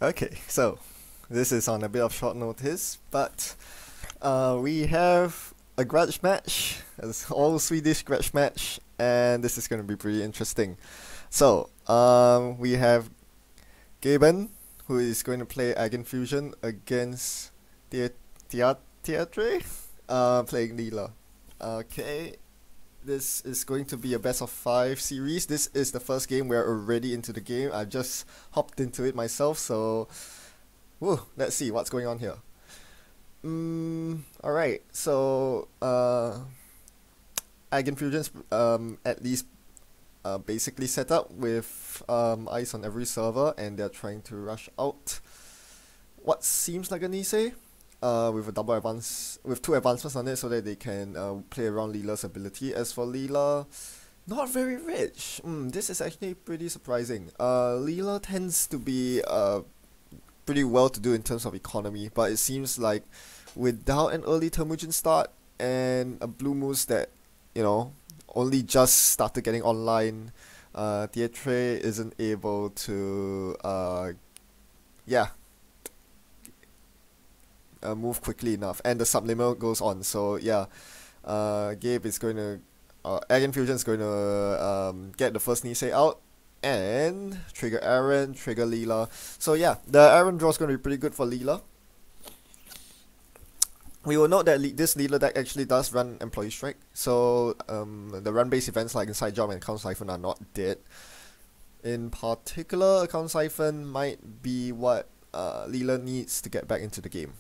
Okay, so this is on a bit of short notice, but we have a grudge match, it's all Swedish grudge match, and this is going to be pretty interesting. So, we have gejben, who is going to play Aginfusion against thearete, playing Leela. Okay, this is going to be a best of 5 series. This is the first game we're already into the game. I've just hopped into it myself, so let's see what's going on here. Alright, so Aginfusion's at least basically set up with ice on every server, and they're trying to rush out what seems like a Nisei with a double advance, with 2 advancements on it, so that they can play around Leela's ability. As for Leela, not very rich. This is actually pretty surprising. Leela tends to be pretty well to do in terms of economy, but it seems like without an early Temujin start and a Blue Moose that, only just started getting online, thearete isn't able to move quickly enough, and the subliminal goes on. So Gabe is going to Aginfusion is going to get the first Nisei out and trigger Aaron, trigger Leela. So the Aaron draw is going to be pretty good for Leela. We will note that this Leela deck actually does run Employee Strike, so the run-based events like Inside Job and Account Siphon are not dead. In particular, Account Siphon might be what Leela needs to get back into the game.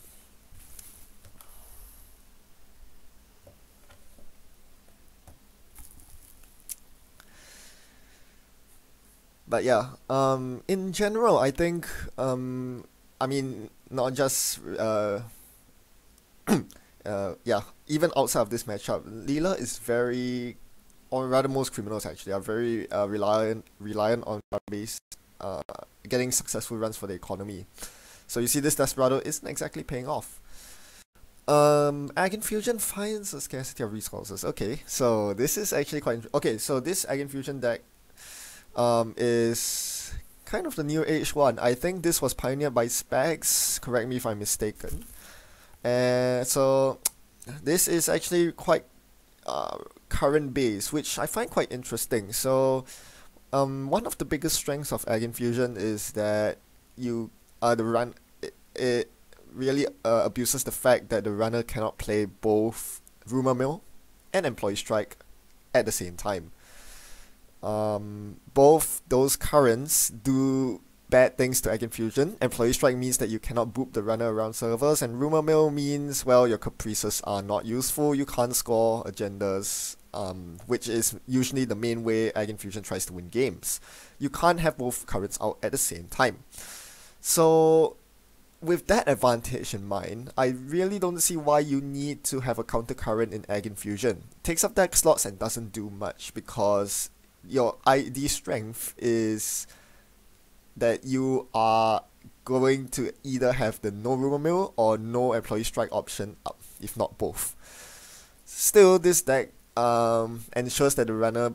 But in general, I think, not just even outside of this matchup, Leela is very, or rather most criminals actually, are very reliant on run-based, getting successful runs for the economy. So you see this Desperado isn't exactly paying off. Aginfusion finds a scarcity of resources. Okay, so this is actually quite okay, so this Aginfusion deck is kind of the new age one. I think this was pioneered by Spags, correct me if I'm mistaken. And so this is actually quite current base, which I find quite interesting. So one of the biggest strengths of Aginfusion is that it really abuses the fact that the runner cannot play both Rumor Mill and Employee Strike at the same time. Both those currents do bad things to Aginfusion. Employee Strike means that you cannot boop the runner around servers, and Rumor Mill means, well, your caprices are not useful, you can't score agendas, which is usually the main way Aginfusion tries to win games. You can't have both currents out at the same time. So with that advantage in mind, I really don't see why you need to have a counter current in Aginfusion. Takes up deck slots and doesn't do much, because your ID strength is that you are going to either have the no Rumor Mill or no Employee Strike option up, if not both. Still, this deck ensures that the runner,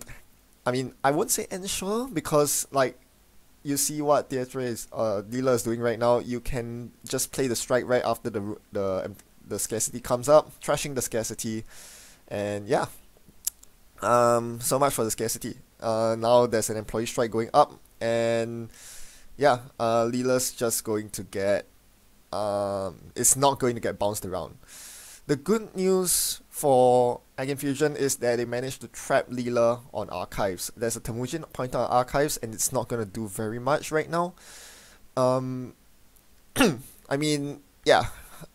I won't say ensure, because you see what Leela is doing right now. You can just play the strike right after the scarcity comes up, trashing the scarcity, and so much for the scarcity. Now there's an Employee Strike going up, and Leela's just going to get it's not going to get bounced around. The good news for Aginfusion is that they managed to trap Leela on archives. There's a Temujin pointer on archives, and it's not going to do very much right now.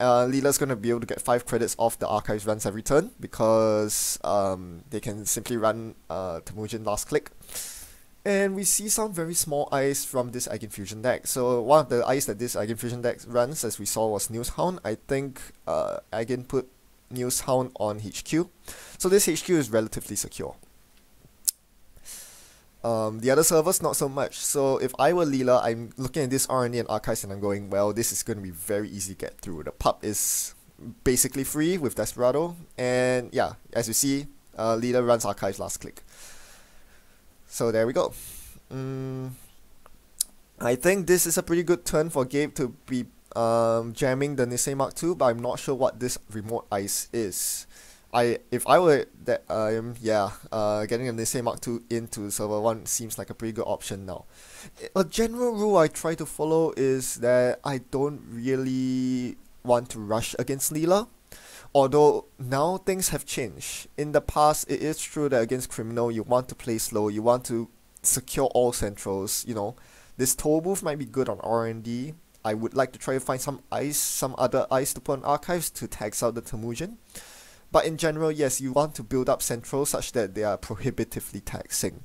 Leela's going to be able to get 5 credits off the archives runs every turn, because they can simply run Temujin last click. And we see some very small ice from this Aginfusion deck. So one of the ice that this Aginfusion deck runs, as we saw, was Newshound. I think Agin put Newshound on HQ. So this HQ is relatively secure. The other servers, not so much. So if I were Leela, I'm looking at this RNA and archives, and I'm going, well, this is going to be very easy to get through. The pub is basically free with Desperado. And as you see, Leela runs archives last click. So there we go. I think this is a pretty good turn for Gabe to be jamming the Nisei Mark II, but I'm not sure what this remote ice is. If I were that getting a Nisei Mark II into server 1 seems like a pretty good option now. A general rule I try to follow is that I don't really want to rush against Leela. Although now things have changed. In the past, it is true that against Criminal, you want to play slow, you want to secure all centrals, you know. This toll booth might be good on R&D. I would like to try to find some other ice to put on archives to tax out the Temujin. But in general, yes, you want to build up centrals such that they are prohibitively taxing.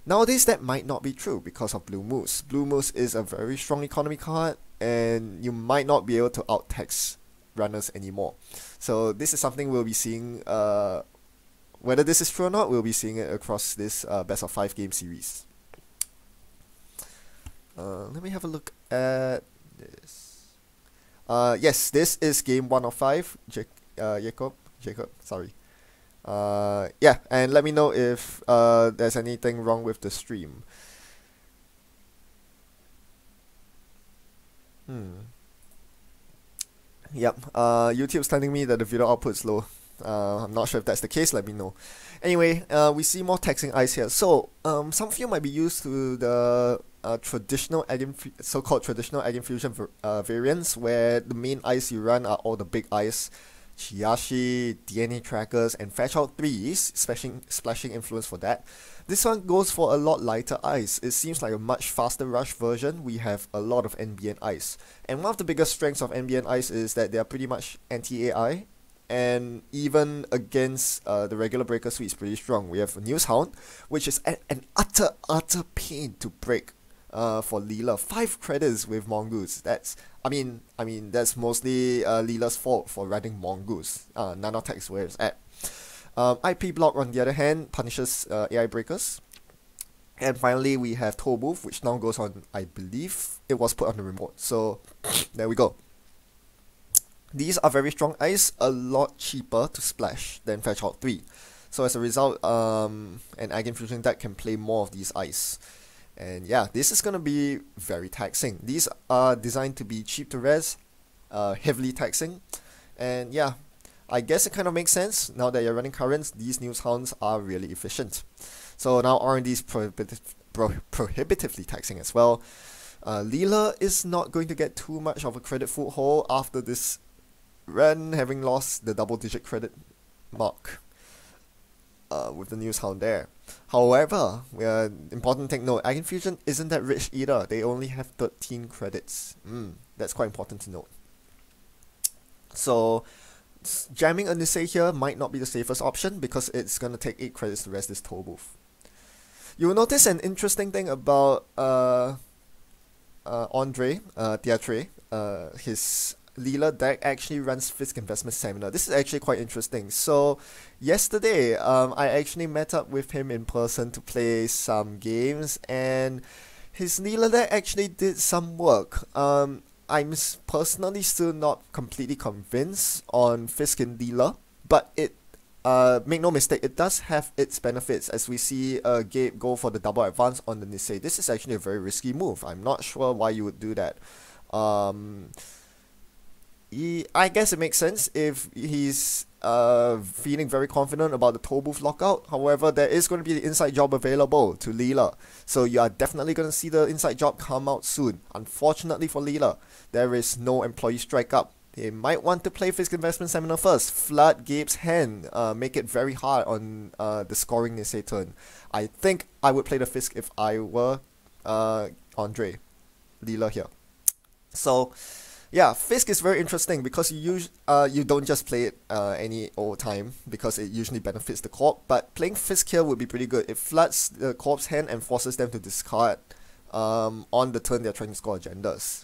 Nowadays, that might not be true because of Blue Moose. Blue Moose is a very strong economy card, and you might not be able to out-tax runners anymore. So this is something we'll be seeing, whether this is true or not, we'll be seeing it across this best of 5 game series. Let me have a look at this. Yes, this is game 1 of 5. Jacob, sorry. Yeah, and let me know if there's anything wrong with the stream. Yep, YouTube's telling me that the video output's low. I'm not sure if that's the case, let me know. Anyway, we see more taxing ice here. So, some of you might be used to the so-called traditional Aginfusion variants, where the main ice you run are all the big ice, Chiyashi, DNA trackers, and fetch out 3s, splashing influence for that. This one goes for a lot lighter ice. It seems like a much faster rush version. We have a lot of NBN ice. And one of the biggest strengths of NBN ice is that they are pretty much anti-AI. And even against the regular breaker suite is pretty strong. We have a News Hound, which is an utter pain to break for Leela. 5 credits with Mongoose. That's that's mostly Leela's fault for running Mongoose. Nanotex where it's at. IP block on the other hand punishes AI breakers. And finally we have Toll Booth, which now goes on, I believe it was put on the remote. So there we go. These are very strong ice, a lot cheaper to splash than Fetch Out 3. So as a result, an Aginfusion deck can play more of these ice. And yeah, this is going to be very taxing. These are designed to be cheap to res, heavily taxing. And yeah, I guess it kind of makes sense. Now that you're running currents, these News Hounds are really efficient. So now R&D is prohibitively taxing as well. Leela is not going to get too much of a credit foothold after this run, having lost the double-digit credit mark with the News Hound there. However, important to take note, Aginfusion isn't that rich either. They only have 13 credits. That's quite important to note. So, jamming a Nisei here might not be the safest option because it's going to take 8 credits to rest this Toll Booth. You will notice an interesting thing about thearete. His Leela deck actually runs Fisk Investment Seminar. This is actually quite interesting. So, yesterday, I actually met up with him in person to play some games, and his Leela deck actually did some work. I'm personally still not completely convinced on Fisk and Leela, but it, make no mistake, it does have its benefits, as we see Gabe go for the double advance on the Nisei. This is actually a very risky move. I'm not sure why you would do that. I guess it makes sense if he's feeling very confident about the Toll Booth lockout. However, there is going to be the inside job available to Leela, so you are definitely going to see the inside job come out soon. Unfortunately for Leela, there is no employee strike up. They might want to play Fisk Investment Seminar first, flood Gabe's hand, make it very hard on the scoring Nisei turn. I think I would play the Fisk if I were Andre Leela here. So yeah, Fisk is very interesting because you don't just play it any old time because it usually benefits the corp, but playing Fisk here would be pretty good. It floods the corp's hand and forces them to discard on the turn they're trying to score agendas.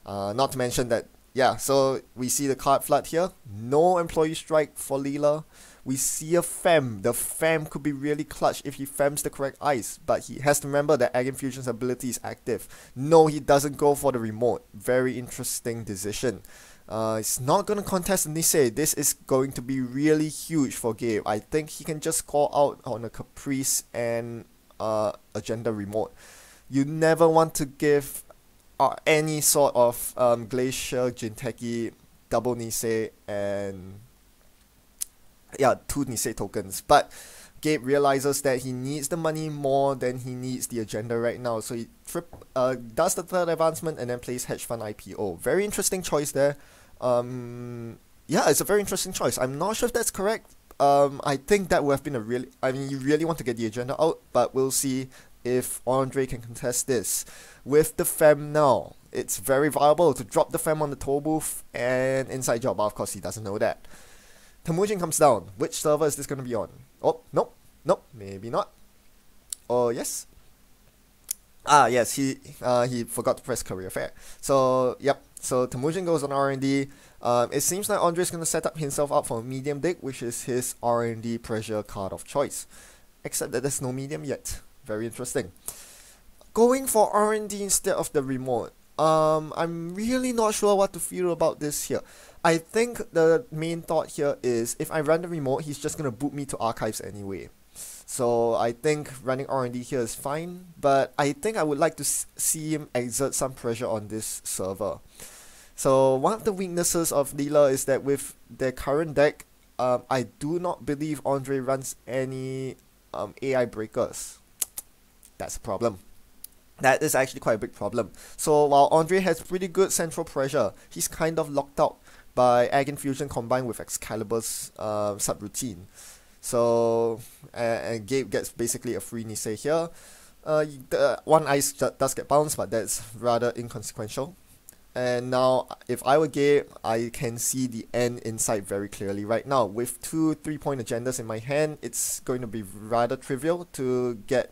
Not to mention that, yeah, so we see the card flood here. No employee strike for Leela. We see a Fem. The Fem could be really clutch if he Fems the correct ice, but he has to remember that Aginfusion's ability is active. No, he doesn't go for the remote. Very interesting decision. It's not going to contest the Nisei. This is going to be really huge for Gabe. I think he can just call out on a Caprice and agenda remote. You never want to give any sort of Glacier, Jinteki, double Nisei, and yeah, 2 Nisei tokens. But Gabe realizes that he needs the money more than he needs the agenda right now, so he does the third advancement and then plays hedge fund IPO. Very interesting choice there. Yeah, it's a very interesting choice. I'm not sure if that's correct. I think that would have been a really, I mean, you really want to get the agenda out, but we'll see if Andre can contest this. With the fem now, it's very viable to drop the fem on the toll booth and inside job, but of course he doesn't know that. Temujin comes down. Which server is this going to be on? Oh, nope, maybe not. Oh, yes. Yes, he forgot to press career fair. So, yep, so Temujin goes on R&D. It seems like Andre's going to set up himself up for a medium deck, which is his R&D pressure card of choice. Except that there's no medium yet. Very interesting. Going for R&D instead of the remote. I'm really not sure what to feel about this here. I think the main thought here is if I run the remote, he's just going to boot me to archives anyway. So I think running R&D here is fine, but I think I would like to see him exert some pressure on this server. So one of the weaknesses of Leela is that with their current deck, I do not believe Andre runs any AI breakers. That's a problem. That is actually quite a big problem. So while Andre has pretty good central pressure, he's kind of locked out by Aginfusion combined with Excalibur's subroutine. So, and Gabe gets basically a free Nisei here. The one ice does get bounced, but that's rather inconsequential. And now, if I were Gabe, I can see the end in sight very clearly right now. With 2 3-point agendas in my hand, it's going to be rather trivial to get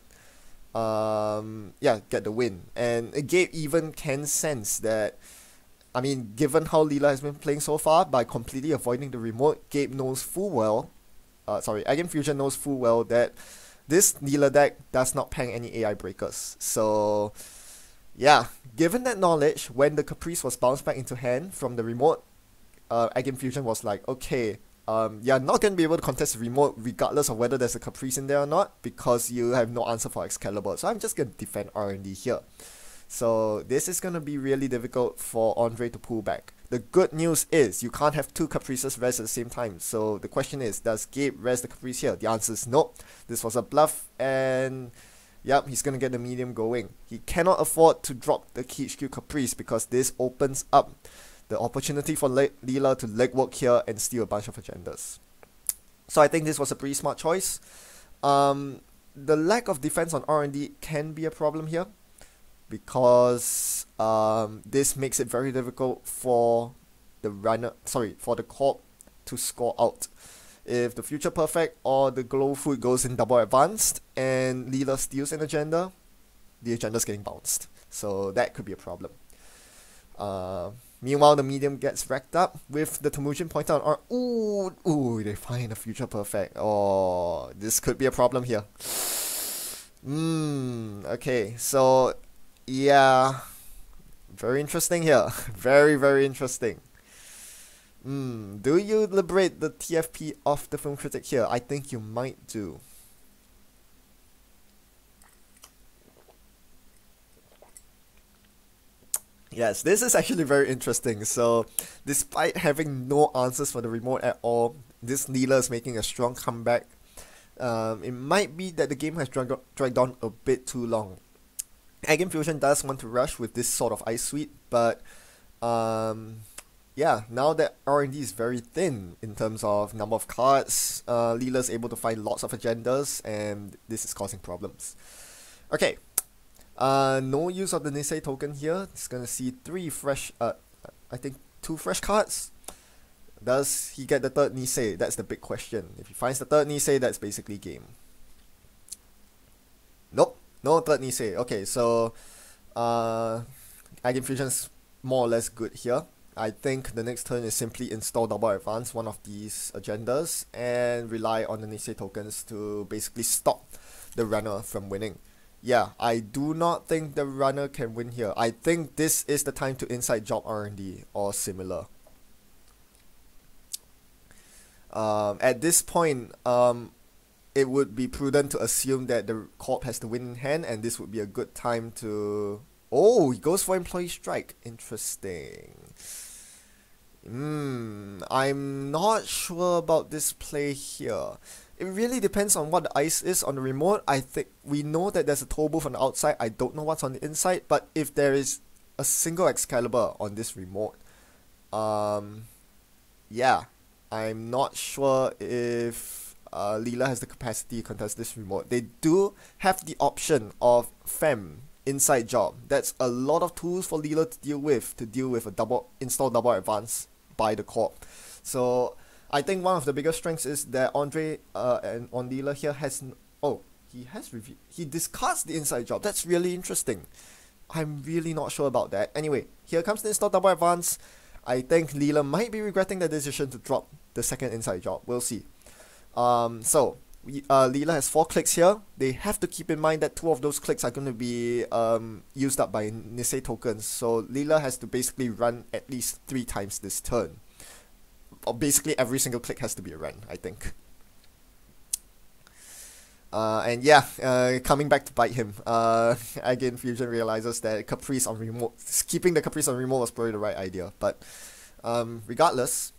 get the win. And Gabe even can sense that, I mean, given how Leela has been playing so far, by completely avoiding the remote, Gabe knows full well, Aginfusion knows full well that this Leela deck does not pang any AI breakers. So, yeah, given that knowledge, when the Caprice was bounced back into hand from the remote, Aginfusion was like, okay, you're not going to be able to contest the remote regardless of whether there's a Caprice in there or not, because you have no answer for Excalibur. So I'm just going to defend R&D here. So this is going to be really difficult for Andre to pull back. The good news is you can't have 2 Caprices rest at the same time. So the question is, does Gabe rest the Caprice here? The answer is no. This was a bluff, and yep, he's going to get the medium going. He cannot afford to drop the HQ Caprice because this opens up the opportunity for Leela to legwork here and steal a bunch of agendas. So I think this was a pretty smart choice. The lack of defense on R&D can be a problem here, because this makes it very difficult for the corp to score out. If the Future Perfect or the Glow Food goes in double advanced and Leela steals an agenda, the agenda's getting bounced. So that could be a problem. Meanwhile, the medium gets racked up with the Temujin pointer on ooh, they find a Future Perfect. Oh, this could be a problem here. Okay, so yeah, very interesting here. Very, very interesting. Do you liberate the TFP of the film critic here? I think you might do. Yes, this is actually very interesting. So, despite having no answers for the remote at all, this Leela is making a strong comeback. It might be that the game has dragged on a bit too long. Aginfusion does want to rush with this sort of ice suite, but yeah, now that R&D is very thin in terms of number of cards, Leela is able to find lots of agendas, and this is causing problems. Okay, no use of the Nisei token here. It's gonna see 3 fresh, I think 2 fresh cards. Does he get the 3rd Nisei? That's the big question. If he finds the 3rd Nisei, that's basically game. Nope, no 3rd Nisei. Okay, so Aginfusion's more or less good here. I think the next turn is simply install double advance one of these agendas and rely on the Nisei tokens to basically stop the runner from winning. Yeah, I do not think the runner can win here. I think this is the time to inside job R&D or similar. At this point, it would be prudent to assume that the corp has the win in hand, and this would be a good time to Oh, he goes for employee strike. Interesting. I'm not sure about this play here. It really depends on what the ice is on the remote. I think we know that there's a toll booth on the outside. I don't know what's on the inside, but if there is a single Excalibur on this remote, yeah, I'm not sure if Leela has the capacity to contest this remote. They do have the option of Fem inside job. That's a lot of tools for Leela to deal with a double advance by the corp. So I think one of the biggest strengths is that Andre and on Leela here has he discards the inside job. That's really interesting. I'm really not sure about that. Anyway, here comes the install double advance. I think Leela might be regretting the decision to drop the second inside job. We'll see. Leela has 4 clicks here. They have to keep in mind that 2 of those clicks are going to be used up by Nisei tokens. So Leela has to basically run at least 3 times this turn. Or basically every single click has to be a run, I think. And yeah, coming back to bite him, Aginfusion realizes that Caprice on remote, keeping the Caprice on remote was probably the right idea. But regardless,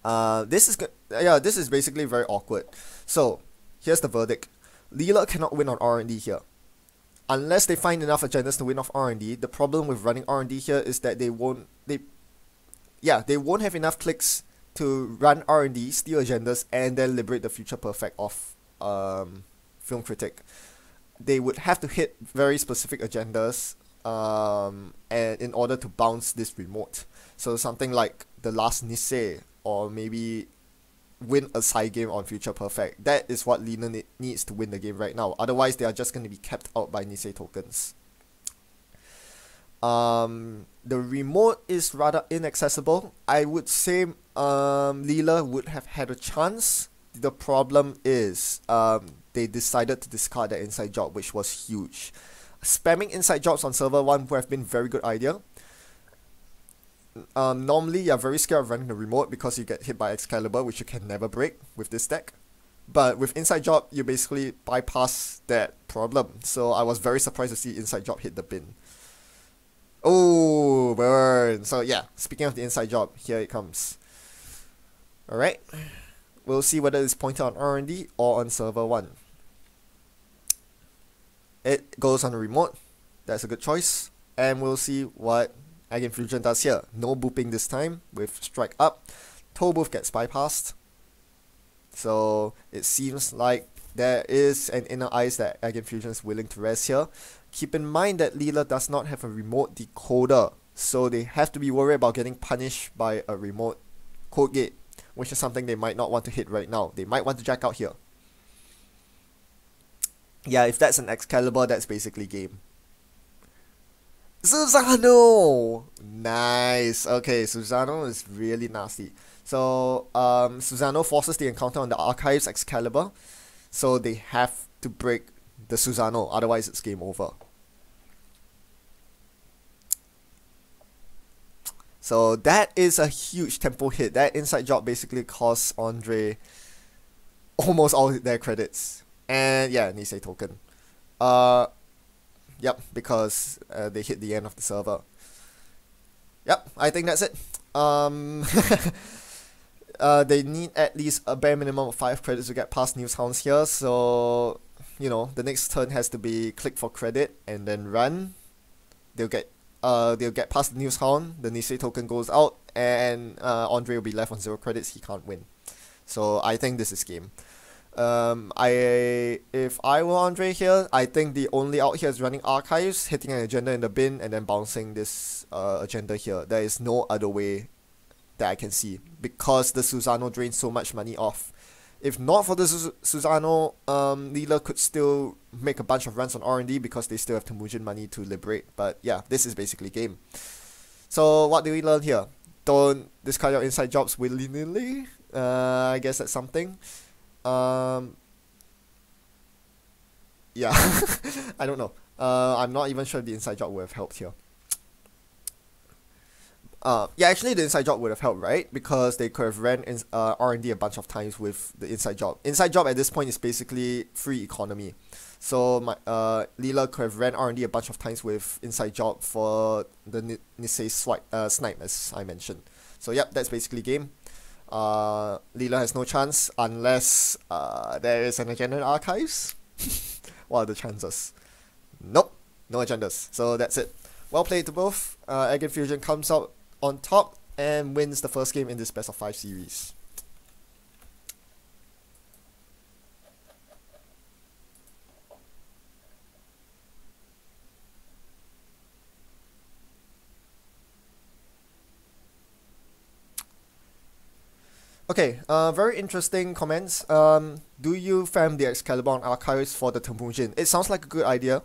this is basically very awkward. So here's the verdict: Leela cannot win on R&D here, unless they find enough agendas to win off R&D. The problem with running R&D here is that they won't have enough clicks to run R&D, steal agendas, and then liberate the future perfect of Film Critic. They would have to hit very specific agendas and in order to bounce this remote. So something like the last Nisei, or maybe win a side game on future perfect. That is what Leela needs to win the game right now. Otherwise, they are just going to be kept out by Nisei tokens. The remote is rather inaccessible. I would say Leela would have had a chance. The problem is they decided to discard their inside job, which was huge. Spamming inside jobs on server 1 would have been a very good idea. Normally you're very scared of running the remote because you get hit by Excalibur, which you can never break with this deck. But with inside job, you basically bypass that problem. So I was very surprised to see inside job hit the bin. Oh, burn. So yeah, speaking of the inside job, here it comes. Alright, we'll see whether it's pointed on R&D or on server 1. It goes on the remote. That's a good choice. And we'll see what Aginfusion does here. No booping this time with strike up. Toll booth gets bypassed. So it seems like there is an inner ice that Aginfusion is willing to rest here. Keep in mind that Leela does not have a remote decoder, so they have to be worried about getting punished by a remote code gate, which is something they might not want to hit right now. They might want to jack out here. Yeah, if that's an Excalibur, that's basically game. Susano! Nice. Okay, Susano is really nasty. So, Susano forces the encounter on the Archives Excalibur, so they have to break the Susano, otherwise it's game over. So that is a huge tempo hit. That inside job basically costs Andre almost all their credits. And yeah, Nisei token. Yep, because they hit the end of the server. Yep, I think that's it. They need at least a bare minimum of 5 credits to get past News Hounds here, so you know, the next turn has to be click for credit and then run. They'll get past the News Hound, the Nisei token goes out, and Andre will be left on 0 credits. He can't win. So I think this is game. If I were Andre here, I think the only out here is running Archives, hitting an agenda in the bin, and then bouncing this agenda here. There is no other way that I can see, because the Susano drains so much money off. If not for the Susano, Leela could still make a bunch of runs on R&D because they still have Temujin money to liberate. But yeah, this is basically game. So what do we learn here? Don't discard your inside jobs willy-nilly. I guess that's something. Yeah, I don't know. I'm not even sure if the inside job would have helped here. Yeah, actually the inside job would have helped, right? Because they could have ran R&D a bunch of times with the inside job. Inside job at this point is basically free economy. So my Leela could have ran R&D a bunch of times with inside job for the Nisei snipe, as I mentioned. So yep, that's basically game. Leela has no chance unless there is an agenda in archives. What are the chances? Nope, no agendas. So that's it. Well played to both. Aginfusion comes out on top and wins the first game in this best of 5 series. Okay, very interesting comments. Do you fam the Excalibur on archives for the Temujin? It sounds like a good idea,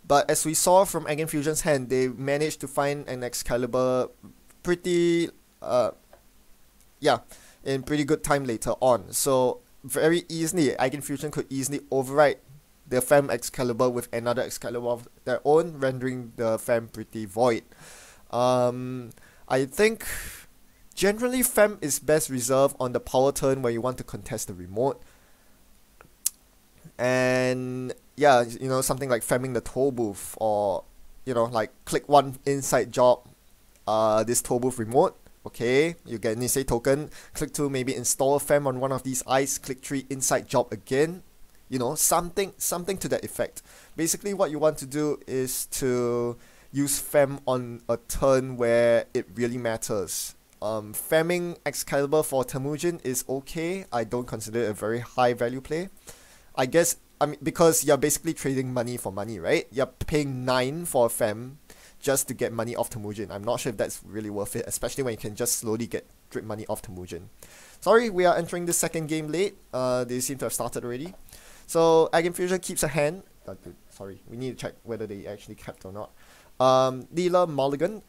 but as we saw from Aginfusion's hand, they managed to find an Excalibur pretty, in pretty good time later on. So very easily, Aginfusion could easily override the fam Excalibur with another Excalibur of their own, rendering the fam pretty void. I think generally fam is best reserved on the power turn where you want to contest the remote. And yeah, you know, something like famming the toll booth, or you know, like click one inside job, this toll booth remote. Okay, you get Nisei token. Click 2, maybe install a fam on one of these eyes. Click 3, inside job again. You know, something to that effect. Basically, what you want to do is to use fam on a turn where it really matters. Famming Excalibur for Temujin is okay. I don't consider it a very high value play. I guess, I mean, because you're basically trading money for money, right? You're paying 9 for a fam just to get money off Temujin. I'm not sure if that's really worth it, especially when you can just slowly drip money off Temujin. Sorry, we are entering the second game late. They seem to have started already. So Aginfusion keeps a hand. Sorry, we need to check whether they actually kept or not. Leela mulligan,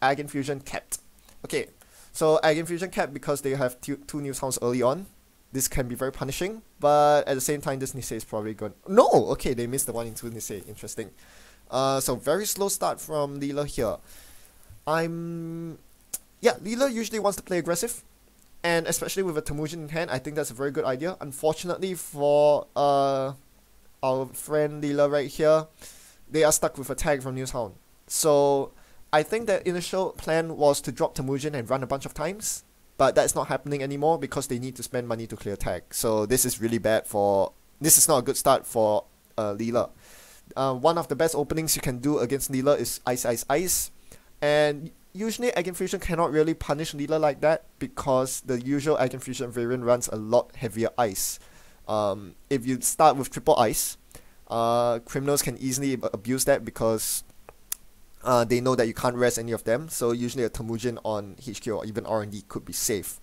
Aginfusion kept. Okay, so Aginfusion kept because they have two new sounds early on. This can be very punishing, but at the same time, this Nisei is probably good. No! Okay, they missed the 1 into Nisei. Interesting. So very slow start from Leela here. Yeah, Leela usually wants to play aggressive, and especially with a Temujin in hand, I think that's a very good idea. Unfortunately for our friend Leela right here, they are stuck with a tag from Newshound. So I think their initial plan was to drop Temujin and run a bunch of times, but that's not happening anymore because they need to spend money to clear tag. So this is really bad for... This is not a good start for Leela. One of the best openings you can do against Leela is Ice Ice Ice, and usually Aginfusion cannot really punish Leela like that because the usual Aginfusion variant runs a lot heavier ice. If you start with triple ice, criminals can easily abuse that because they know that you can't rest any of them, so usually a Temujin on HQ or even R&D could be safe.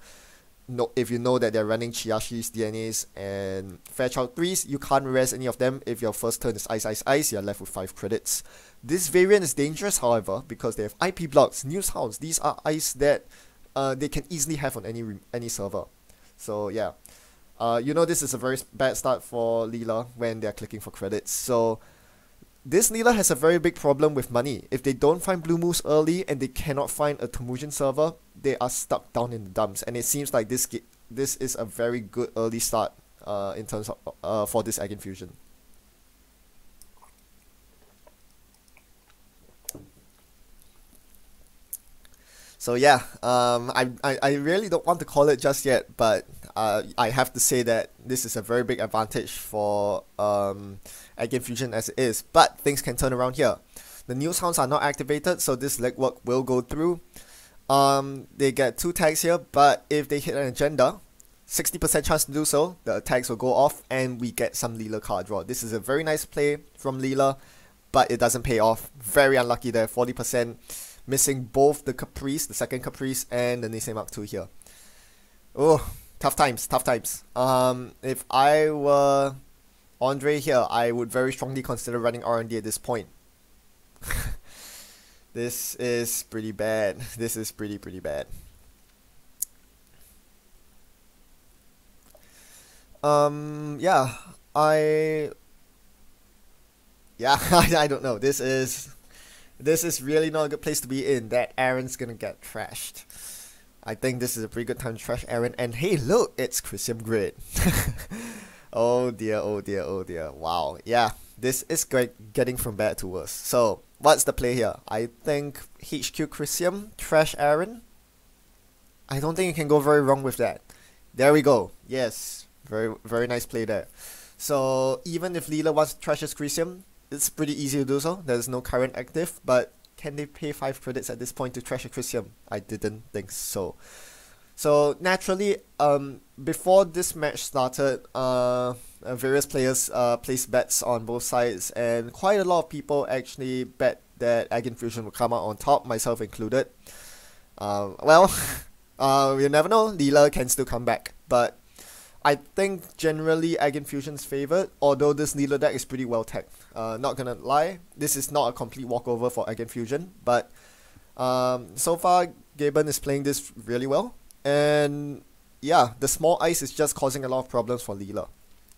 No, if you know that they're running Chiyashis, DNAs, and Fairchild 3s, you can't rest any of them. If your first turn is Ice Ice Ice, you're left with 5 credits. This variant is dangerous, however, because they have IP blocks, news hounds. These are ice that they can easily have on any server. So yeah, you know this is a very bad start for Leela when they're clicking for credits. So this Leela has a very big problem with money. If they don't find blue moves early and they cannot find a Temujin server, they are stuck down in the dumps. And it seems like this is a very good early start in terms of for this Aginfusion. So yeah, I really don't want to call it just yet, but I have to say that this is a very big advantage for Aginfusion as it is. But things can turn around here. The new sounds are not activated, so this legwork will go through. They get 2 tags here, but if they hit an agenda, 60% chance to do so, the tags will go off and we get some Leela card draw. This is a very nice play from Leela, but it doesn't pay off. Very unlucky there, 40%. Missing both the Caprice, the second Caprice, and the Nisei Mark II here. Oh, tough times, tough times. If I were Andre here, I would very strongly consider running R&D at this point. This is pretty bad. This is pretty bad. Yeah, I don't know. This is really not a good place to be in. That Aaron's gonna get trashed. I think this is a pretty good time to trash Aaron. And hey, look, it's Christian Grid. Oh dear, oh dear, oh dear. Wow. Yeah, This is getting from bad to worse. So, what's the play here? I think HQ Chrysium, Trash Aaron. I don't think you can go very wrong with that. There we go. Yes, very nice play there. So, even if Leela wants to trash his Chrysium, it's pretty easy to do so. There's no current active, but can they pay 5 credits at this point to trash a Chrysium? I didn't think so. So naturally, before this match started, various players placed bets on both sides, and quite a lot of people actually bet that Aginfusion would come out on top, myself included. Well, you never know, Leela can still come back, but I think generally Aginfusion's favored, although this Leela deck is pretty well tagged. Not gonna lie, this is not a complete walkover for Aginfusion, but so far gejben is playing this really well. And yeah, the small ice is just causing a lot of problems for Leela,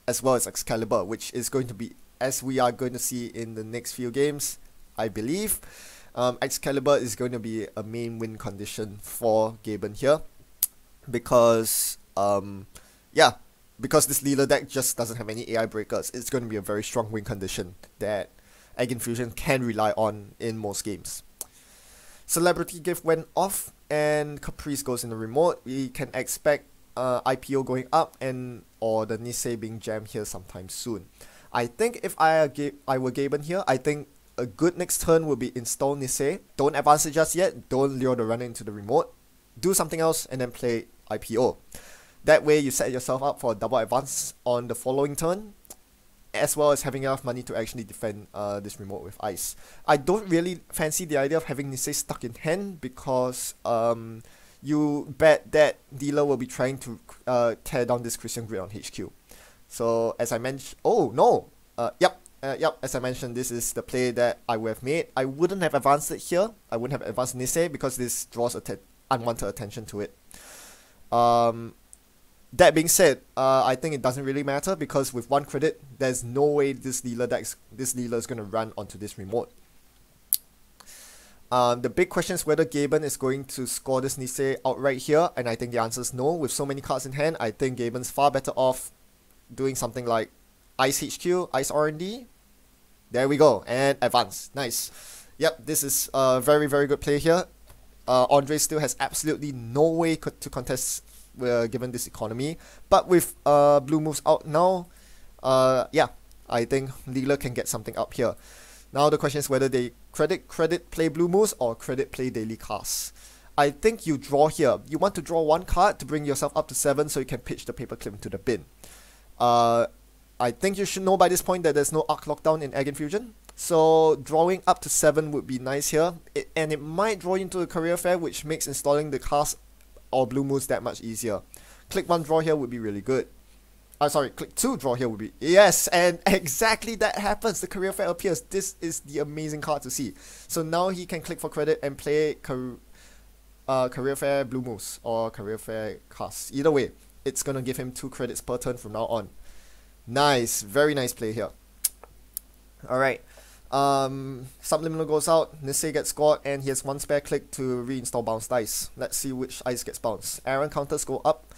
as well as Excalibur, which is going to be, as we are going to see in the next few games, I believe, Excalibur is going to be a main win condition for gejben here, because because this Leela deck just doesn't have any AI breakers. It's going to be a very strong win condition that Aginfusion can rely on in most games. Celebrity Gift went off and Caprice goes in the remote. We can expect IPO going up and or the Nisei being jammed here sometime soon. I think if I were gejben here, I think a good next turn would be install Nisei. Don't advance it just yet. Don't lure the runner into the remote. Do something else and then play IPO. That way you set yourself up for a double advance on the following turn, as well as having enough money to actually defend this remote with ice. I don't really fancy the idea of having Nisei stuck in hand, because you bet that dealer will be trying to tear down this Christian grid on HQ. So as I mentioned, as I mentioned, this is the play that I would have made. I wouldn't have advanced it here. I wouldn't have advanced Nisei because this draws unwanted attention to it. That being said, I think it doesn't really matter, because with 1 credit, there's no way this Leela is going to run onto this remote. The big question is whether gejben is going to score this Nisei outright here, and I think the answer is no. With so many cards in hand, I think gejben's far better off doing something like Ice HQ, Ice R&D. There we go, and advance. Nice. Yep, this is a very good play here. Andre still has absolutely no way to contest given this economy, but with blue moves out now, I think Leela can get something up here. Now the question is whether they credit play blue moves or credit play daily casts. I think you draw here. You want to draw 1 card to bring yourself up to 7 so you can pitch the paperclip into the bin. I think you should know by this point that there's no arc lockdown in Aginfusion, so drawing up to 7 would be nice here, and it might draw you into a career fair, which makes installing the cast or blue moves that much easier. Click 1 draw here would be really good. Click 2 draw here would be, yes, and exactly that happens. The career fair appears. This is the amazing card to see. So now he can click for credit and play career fair blue moves or career fair casts. Either way, it's gonna give him 2 credits per turn from now on. Nice, very nice play here. Alright. Subliminal goes out, Nisei gets scored, and he has 1 spare click to reinstall bounced ice. Let's see which ice gets bounced. Aaron counters go up.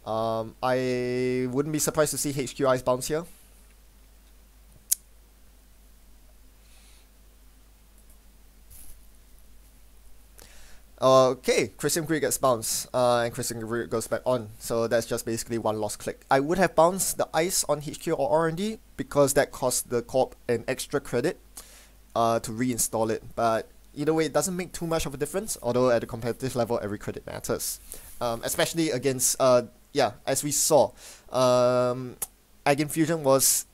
I wouldn't be surprised to see HQ ice bounce here. Okay, Christian Grid gets bounced, and Christian Grid goes back on, so that's just basically 1 lost click. I would have bounced the ice on HQ or R&D, because that cost the corp an extra credit to reinstall it, but either way it doesn't make too much of a difference, although at a competitive level every credit matters. Especially against, as we saw, Aginfusion was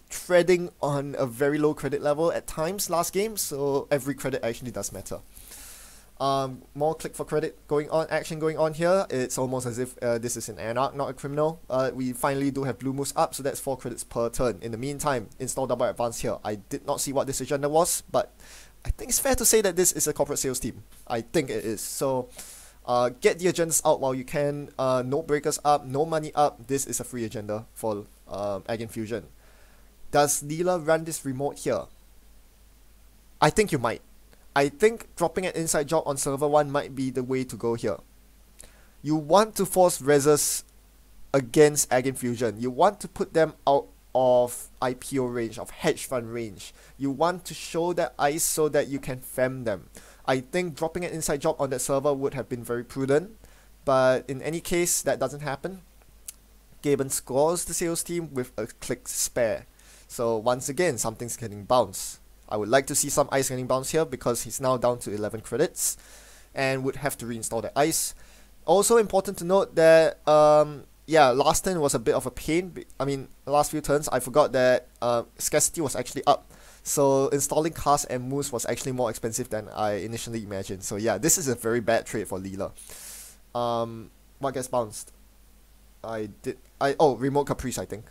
treading on a very low credit level at times last game, so every credit actually does matter. More click for credit action going on here. It's almost as if this is an anarch, not a criminal. We finally do have blue moves up, so that's 4 credits per turn. In the meantime, install double advance here. I did not see what this agenda was, but I think it's fair to say that this is a corporate sales team. I think it is. So get the agendas out while you can. No breakers up, no money up. This is a free agenda for Aginfusion. Does Leela run this remote here? I think you might. I think dropping an inside job on server 1 might be the way to go here. You want to force reses against Aginfusion. You want to put them out of IPO range, of hedge fund range. You want to show that ice so that you can fem them. I think dropping an inside job on that server would have been very prudent, but in any case, that doesn't happen. gejben scores the sales team with a click spare. So once again, something's getting bounced. I would like to see some ice getting bounced here because he's now down to 11 credits and would have to reinstall that ice. Also important to note that, yeah, last turn was a bit of a pain. I mean, the last few turns, I forgot that scarcity was actually up. So installing cast and moose was actually more expensive than I initially imagined. So yeah, this is a very bad trade for Leela. What gets bounced? Oh, remote caprice, I think.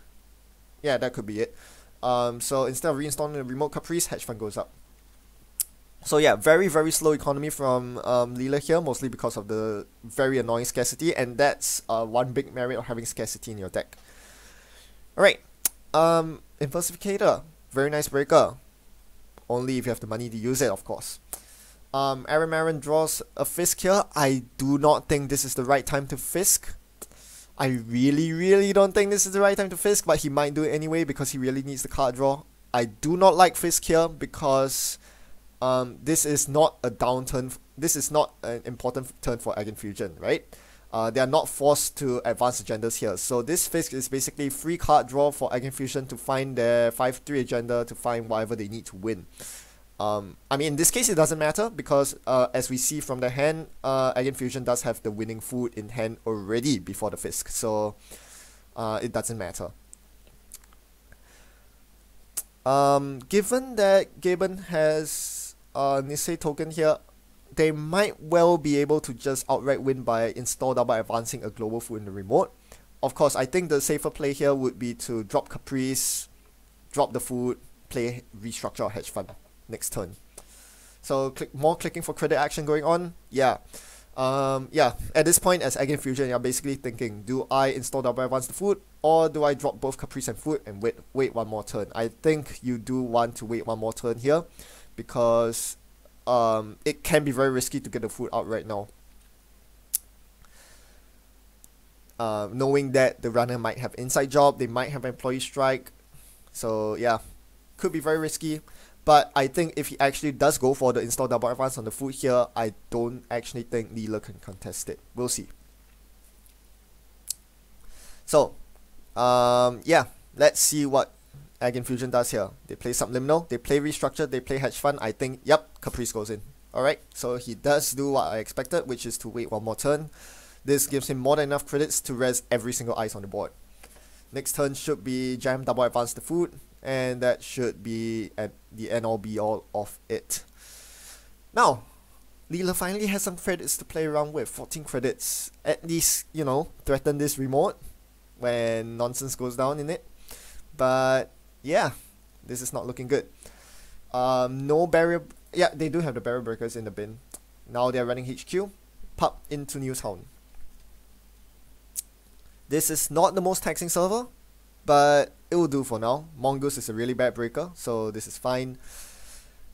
Yeah, that could be it. So instead of reinstalling the remote caprice, hedge fund goes up. So yeah, very, very slow economy from Leela here, mostly because of the very annoying scarcity, and that's one big merit of having scarcity in your deck. Alright, Inversificator, very nice breaker. Only if you have the money to use it, of course. Aaron Marin draws a Fisk here. I do not think this is the right time to Fisk. I really, really don't think this is the right time to Fisk, but he might do it anyway because he really needs the card draw. I do not like Fisk here because this is not a downturn. This is not an important turn for Aginfusion, right? They are not forced to advance agendas here. So this Fisk is basically free card draw for Aginfusion to find their 5-3 agenda, to find whatever they need to win. I mean, in this case, it doesn't matter because as we see from the hand, Aginfusion does have the winning food in hand already before the Fisk. So it doesn't matter. Given that gejben has Nisei token here, they might well be able to just outright win by install double advancing a global food in the remote. Of course, I think the safer play here would be to drop Caprice, drop the food, play restructure or hedge fund next turn. So more clicking for credit action going on. Yeah. Yeah, at this point as Aginfusion, you're basically thinking, do I install double advance the food, or do I drop both Caprice and food and wait one more turn? I think you do want to wait one more turn here because it can be very risky to get the food out right now. Knowing that the runner might have inside job, they might have employee strike. So yeah, could be very risky. But I think if he actually does go for the install double advance on the food here, I don't actually think Leela can contest it. We'll see. So, yeah, let's see what Aginfusion does here. They play Subliminal, they play Restructure, they play Hedge Fund. I think, yep, Caprice goes in. Alright, so he does do what I expected, which is to wait one more turn. This gives him more than enough credits to res every single ice on the board. Next turn should be Jam double advance the food, and that should be at the end all be all of it. Now, Leela finally has some credits to play around with. 14 credits. At least, you know, threaten this remote when nonsense goes down in it. But yeah, this is not looking good. No barrier. Yeah, they do have the barrier breakers in the bin. Now they're running HQ. Pop into Newtown. This is not the most taxing server, but it will do for now. Mongoose is a really bad breaker, so this is fine.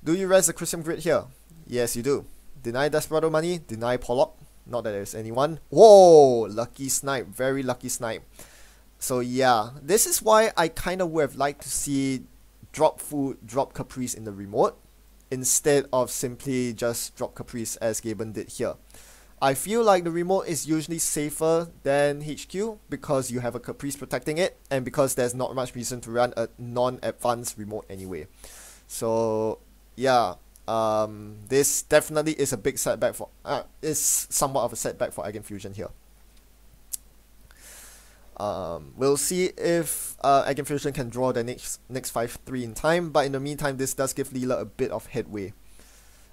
Do you res the Christian Grid here? Yes, you do. Deny Desperado money, deny Pollock. Not that there's anyone. Whoa! Lucky snipe, very lucky snipe. So yeah, this is why I kind of would have liked to see drop food, drop Caprice in the remote, instead of simply just drop Caprice as gejben did here. I feel like the remote is usually safer than HQ because you have a Caprice protecting it and because there's not much reason to run a non-advanced remote anyway. So yeah, this definitely is a big setback for is somewhat of a setback for Aginfusion here. We'll see if Aginfusion can draw the next 5-3 in time, but in the meantime this does give Leela a bit of headway.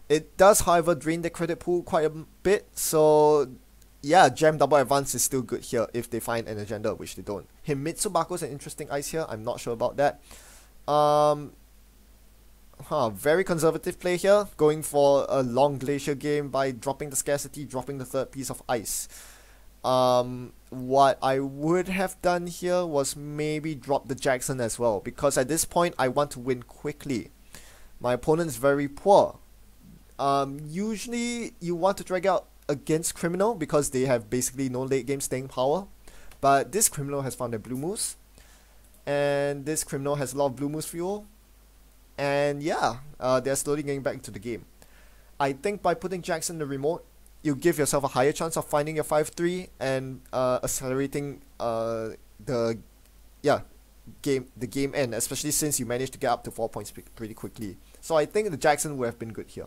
It does, however, drain the credit pool quite a bit, so yeah, Jam double advance is still good here if they find an agenda, which they don't. Himitsu Bako is an interesting ice here, I'm not sure about that. Very conservative play here, going for a long glacier game by dropping the scarcity, dropping the third piece of ice. What I would have done here was maybe drop the Jackson as well, because at this point I want to win quickly. My opponent is very poor. Usually you want to drag out against Criminal because they have basically no late game staying power, but this Criminal has found a Blue Moose, And this criminal has a lot of blue moose fuel. And yeah, they're slowly getting back into the game. I think by putting jacks in the remote, you give yourself a higher chance of finding your 5-3 and accelerating the game end, especially since you managed to get up to 4 points pretty quickly. So I think the Jackson would have been good here.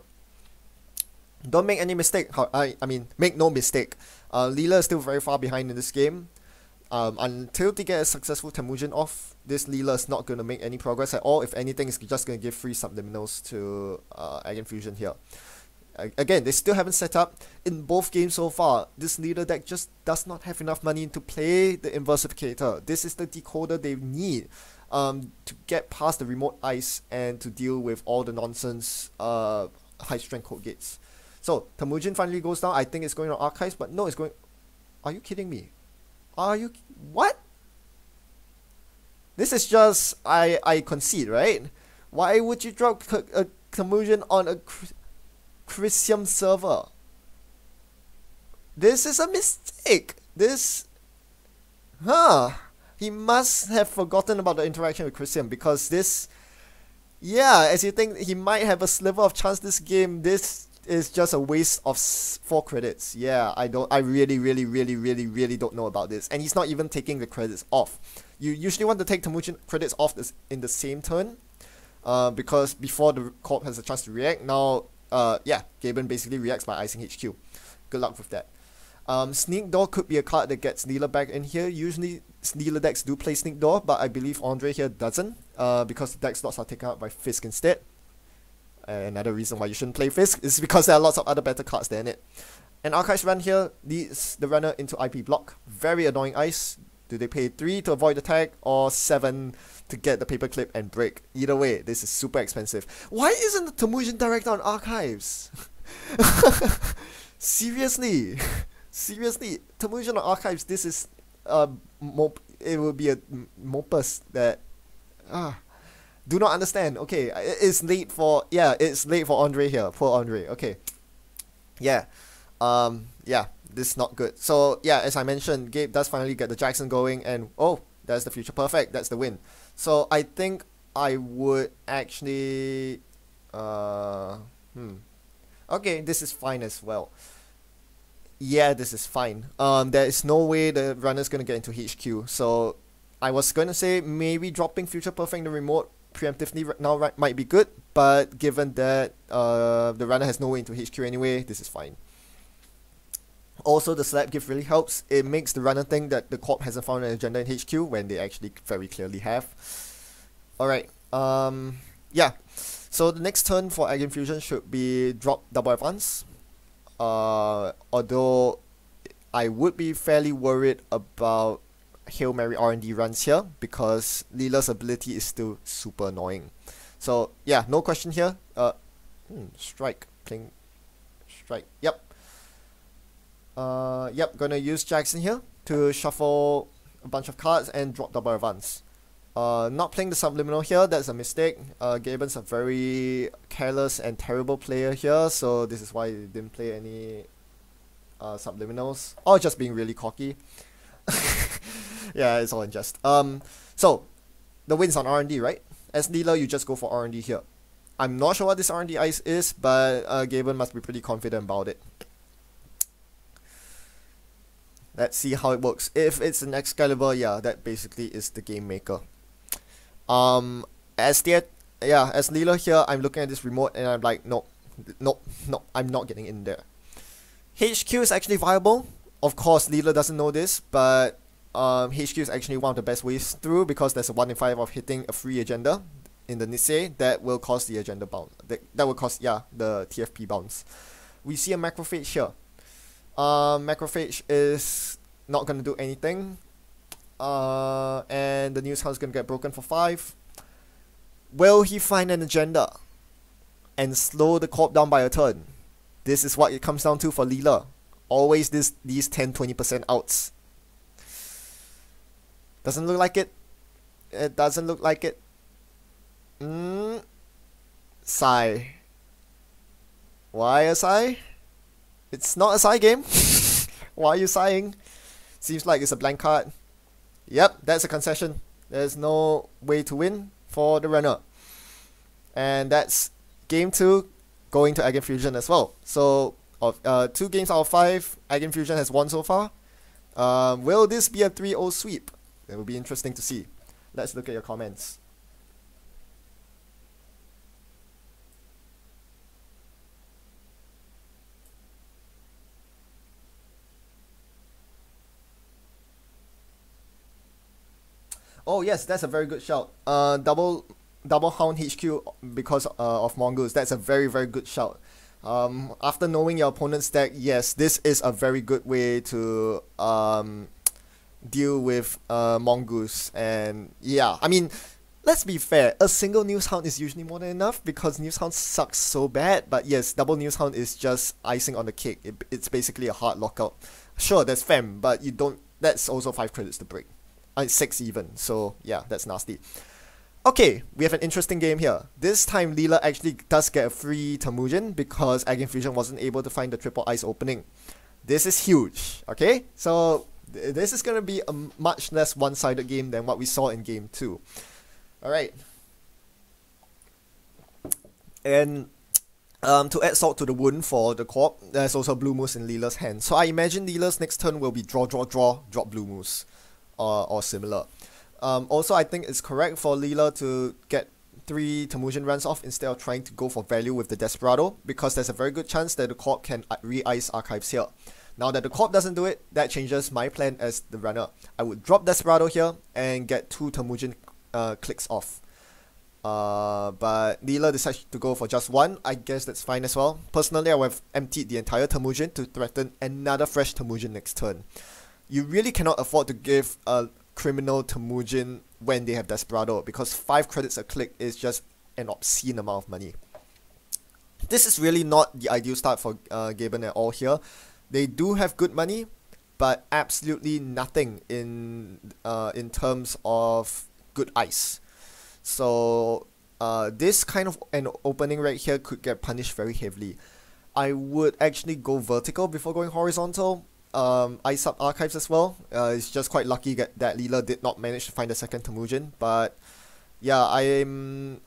Don't make any mistake. I mean, make no mistake. Leela is still very far behind in this game. Until they get a successful Temujin off, this Leela is not going to make any progress at all. If anything, it's just going to give free subliminals to Aginfusion here. Again, they still haven't set up. In both games so far, this Leela deck just does not have enough money to play the Inversificator. This is the decoder they need to get past the remote ice and to deal with all the nonsense high strength code gates. So, Temujin finally goes down. I think it's going on Archives, but no, it's going... Are you kidding me? Are you... What? This is just... I concede, right? Why would you drop a Temujin on a Crisium server? This is a mistake. This... He must have forgotten about the interaction with Crisium, because this... Yeah, as you think he might have a sliver of chance this game, this is just a waste of 4 credits. Yeah, I really don't know about this. And he's not even taking the credits off. You usually want to take Temujin credits off in the same turn, because before the corp has a chance to react. Now, yeah, gejben basically reacts by icing HQ. Good luck with that. Sneak Door could be a card that gets Leela back in here. Usually, Leela decks do play Sneak Door, but I believe Andre here doesn't, because the deck slots are taken out by Fisk instead. Another reason why you shouldn't play Fisk is because there are lots of other better cards than it. An Archives run here leads the runner into IP block. Very annoying ice. Do they pay 3 to avoid the tag or 7 to get the paperclip and break? Either way, this is super expensive. Why isn't the Temujin director on Archives? Seriously. Seriously, Temujin on Archives, this is it will be a mopus that do not understand. Okay, it's late for Andre here. Poor Andre. Okay. Yeah. Yeah, this is not good. So yeah, as I mentioned, Gabe does finally get the Jackson going, and oh, that's the future perfect. That's the win. So I think I would actually okay, this is fine as well. Yeah, this is fine. There is no way the runner's gonna get into HQ. So I was gonna say maybe dropping future perfect in the remote preemptively now might be good, but given that the runner has no way into HQ anyway, this is fine. Also, the slap gift really helps. It makes the runner think that the corp hasn't found an agenda in HQ when they actually very clearly have. Alright, yeah. So the next turn for Aginfusion should be drop double advance. Although I would be fairly worried about Hail Mary R&D runs here, because Leela's ability is still super annoying. So yeah, no question here. Strike, playing strike. Yep. Yep, gonna use Jackson here to shuffle a bunch of cards and drop double advance. Not playing the subliminal here, that's a mistake. Gejben's a very careless and terrible player here, so this is why he didn't play any subliminals, or just being really cocky. Yeah, it's all in jest. So the win's on R&D, right? As Leela, you just go for R&D here. I'm not sure what this R&D ice is, but gejben must be pretty confident about it. Let's see how it works. If it's an Excalibur, yeah, that basically is the game maker. As Leela here, I'm looking at this remote and I'm like, no, I'm not getting in there. HQ is actually viable. Of course, Leela doesn't know this, but HQ is actually one of the best ways through, because there's a 1 in 5 of hitting a free agenda in the Nisei that will cause the agenda bounce. That will cause, yeah, the TFP bounce. We see a Macrophage here. Macrophage is not going to do anything. And the news house is going to get broken for 5. Will he find an agenda and slow the corp down by a turn? This is what it comes down to for Leela. Always these 10-20% outs. Doesn't look like it. It doesn't look like it. Sigh. Why a sigh? It's not a sigh game. Why are you sighing? Seems like it's a blank card. Yep, that's a concession. There's no way to win for the runner. And that's game 2 going to Aginfusion as well. So, of 2 games out of 5, Aginfusion has won so far. Will this be a 3-0 sweep? It will be interesting to see. Let's look at your comments. Oh yes, that's a very good shout. Double Hound HQ because of Mongoose. That's a very good shout. After knowing your opponent's deck, yes, this is a very good way to deal with Mongoose. And yeah, I mean, let's be fair, a single News Hound is usually more than enough because News Hound sucks so bad. But yes, double News Hound is just icing on the cake. It's basically a hard lockout. Sure, there's Fem, but you don't. That's also 5 credits to break. 6 even. So yeah, that's nasty. Okay, we have an interesting game here. This time Leela actually does get a free Temujin because Aginfusion wasn't able to find the triple ice opening. This is huge, okay? So this is going to be a much less one-sided game than what we saw in game 2. Alright. And to add salt to the wound for the co-op, there's also Blue Moose in Leela's hand. So I imagine Leela's next turn will be draw, drop Blue Moose. Or similar. Also, I think it's correct for Leela to get 3 Temujin runs off instead of trying to go for value with the Desperado, because there's a very good chance that the co-op can re-ice archives here. Now that the co-op doesn't do it, that changes my plan as the runner. I would drop Desperado here and get 2 Temujin clicks off. But Leela decides to go for just 1. I guess that's fine as well. Personally, I would have emptied the entire Temujin to threaten another fresh Temujin next turn. You really cannot afford to give a criminal Temujin when they have Desperado, because 5 credits a click is just an obscene amount of money. This is really not the ideal start for gejben at all here. They do have good money, but absolutely nothing in terms of good ice. So this kind of an opening right here could get punished very heavily. I would actually go vertical before going horizontal. Ice up archives as well. It's just quite lucky that Leela did not manage to find the second Temujin, but yeah, I'm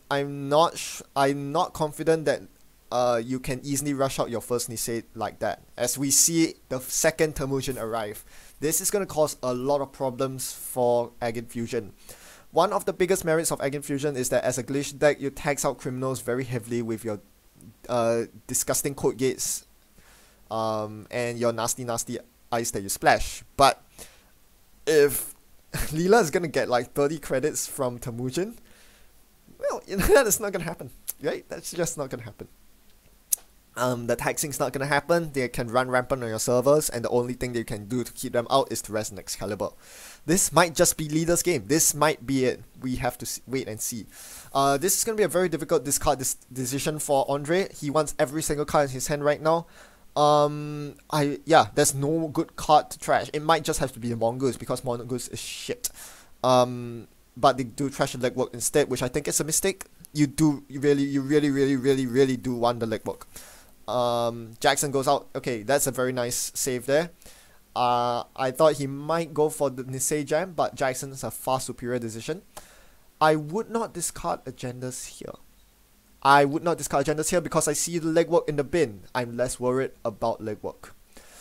not confident that you can easily rush out your first Nisei like that. As we see the second Temujin arrive, this is going to cause a lot of problems for Aginfusion. One of the biggest merits of Aginfusion is that as a glitch deck, you tax out criminals very heavily with your disgusting code gates and your nasty ice that you splash. But if Leela is gonna get like 30 credits from Temujin, well, you know, that is not gonna happen, right? That's just not gonna happen. The taxing's not gonna happen. They can run rampant on your servers, and the only thing they can do to keep them out is to rest an Excalibur. This might just be Leela's game. This might be it. We have to wait and see. This is gonna be a very difficult discard decision for Andre. He wants every single card in his hand right now. There's no good card to trash. It might just have to be the Mongoose because Mongoose is shit. But they do trash the legwork instead, which I think is a mistake. You really do want the legwork. Jackson goes out. Okay, that's a very nice save there. I thought he might go for the Nisei Jam, but Jackson's a far superior decision. I would not discard agendas here. Because I see the legwork in the bin. I'm less worried about legwork.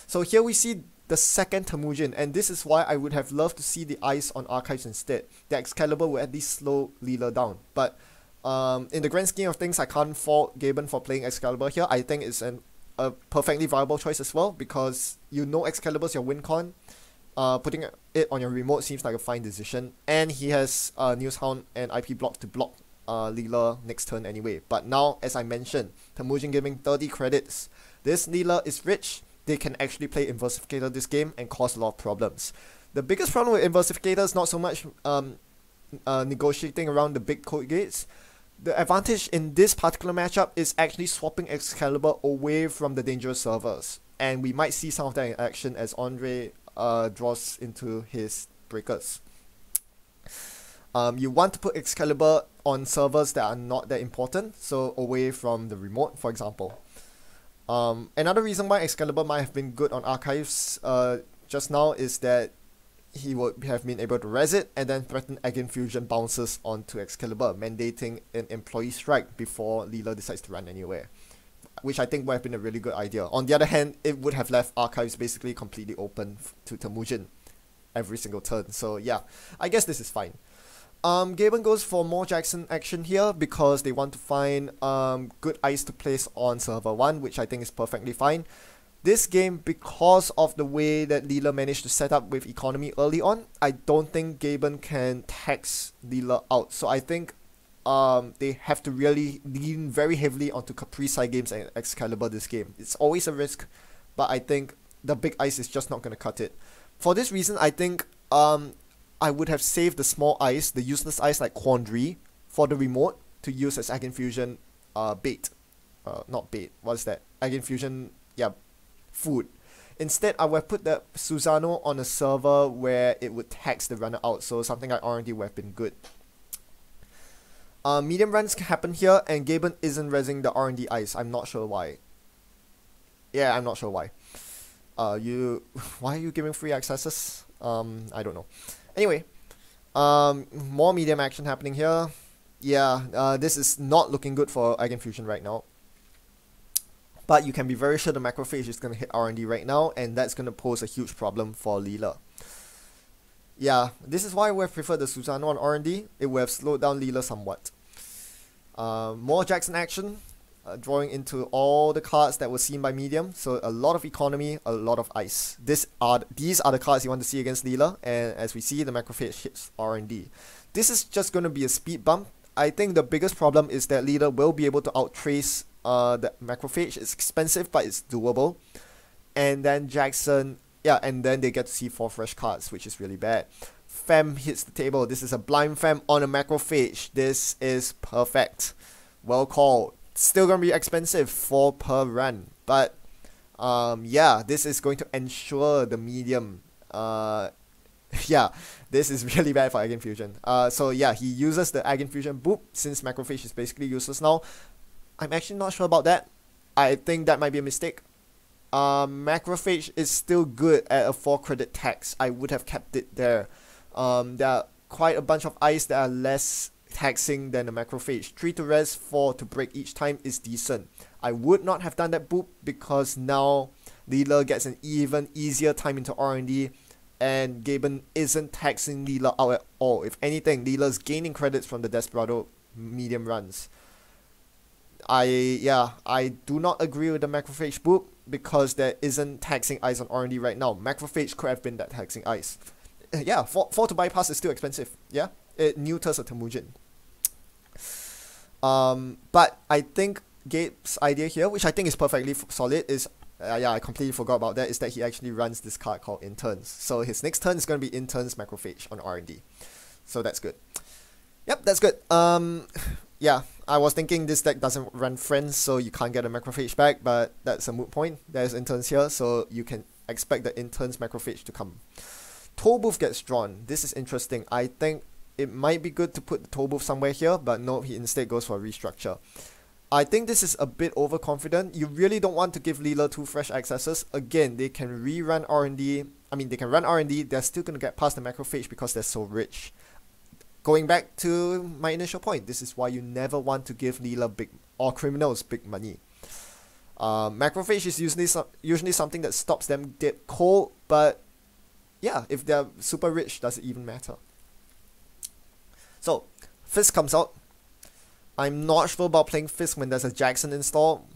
So here we see the second Temujin, and this is why I would have loved to see the ice on archives instead. The Excalibur will at least slow Leela down. But in the grand scheme of things, I can't fault gejben for playing Excalibur here. I think it's a perfectly viable choice as well, because you know Excalibur's your win con. Putting it on your remote seems like a fine decision, and he has News Hound and IP block to block Leela next turn anyway. But now, as I mentioned, Temujin giving 30 credits. This Leela is rich. They can actually play Inversificator this game and cause a lot of problems. The biggest problem with Inversificator is not so much negotiating around the big code gates. The advantage in this particular matchup is actually swapping Excalibur away from the dangerous servers. And we might see some of that in action as Andre draws into his breakers. You want to put Excalibur on servers that are not that important, so away from the remote, for example. Another reason why Excalibur might have been good on archives just now is that he would have been able to res it and then threaten Aginfusion bounces onto Excalibur, mandating an employee strike before Leela decides to run anywhere, which I think would have been a really good idea. On the other hand, it would have left archives basically completely open to Temujin every single turn. So yeah, I guess this is fine. Gejben goes for more Jackson action here because they want to find good ice to place on server 1, which I think is perfectly fine. This game, because of the way that Leela managed to set up with economy early on, I don't think Gejben can tax Leela out. So I think they have to really lean very heavily onto Capri side games and Excalibur this game. It's always a risk, but I think the big ice is just not going to cut it. For this reason, I think I would have saved the small ice, the useless ice like Quandary, for the remote to use as Aginfusion bait. Not bait, what's that? Aginfusion, yeah, food. Instead, I would have put the Susano on a server where it would tax the runner out, so something like R&D would have been good. Medium runs can happen here, and Gejben isn't resing the R&D ice. I'm not sure why. Yeah, I'm not sure why. Why are you giving free accesses? I don't know. Anyway, more medium action happening here. Yeah, this is not looking good for Aginfusion right now. But you can be very sure the macrophage is going to hit R&D right now, and that's going to pose a huge problem for Leela. Yeah, this is why we have preferred the Susano on R&D. It would have slowed down Leela somewhat. More Jackson action, drawing into all the cards that were seen by medium. So a lot of economy, a lot of ice. These are the cards you want to see against Leela, and as we see, the macrophage hits R&D. This is just going to be a speed bump. I think the biggest problem is that Leela will be able to outtrace the macrophage. It's expensive, but it's doable. And then Jackson, yeah, and then they get to see 4 fresh cards, which is really bad. Fem hits the table. This is a blind Fem on a macrophage. This is perfect. Well called. Still gonna be expensive, 4 per run. But yeah, this is going to ensure the medium. Yeah, this is really bad for Aginfusion. So yeah, he uses the Aginfusion boop since macrophage is basically useless now. I'm actually not sure about that. I think that might be a mistake. Macrophage is still good at a 4 credit tax. I would have kept it there. There are quite a bunch of ice that are less taxing than the macrophage. 3 to res, 4 to break each time is decent. I would not have done that boop because now Leela gets an even easier time into R&D, and Gejben isn't taxing Leela out at all. If anything, Leela's gaining credits from the Desperado medium runs. I do not agree with the macrophage boop because there isn't taxing ice on R&D right now. Macrophage could have been that taxing ice. Yeah, 4 to bypass is still expensive. Yeah, it neuters a Temujin. But I think Gabe's idea here, which I think is perfectly solid, is yeah, I completely forgot about that, is that he actually runs this card called Interns. So his next turn is going to be Interns macrophage on R&D. So that's good. Yep, that's good. Yeah, I was thinking this deck doesn't run friends, so you can't get a macrophage back, but that's a moot point. There's Interns here, so you can expect the Interns macrophage to come. Toll Booth gets drawn. This is interesting. I think it might be good to put the Toll Booth somewhere here, but no, he instead goes for a restructure. I think this is a bit overconfident. You really don't want to give Leela 2 fresh accesses. Again, they can rerun R&D. I mean, they can run R&D. They're still going to get past the macrophage because they're so rich. Going back to my initial point, this is why you never want to give Leela big, or criminals big money. Macrophage is usually something that stops them dead cold, but yeah, if they're super rich, does it even matter? So, Fisk comes out. I'm not sure about playing Fisk when there's a Jackson install.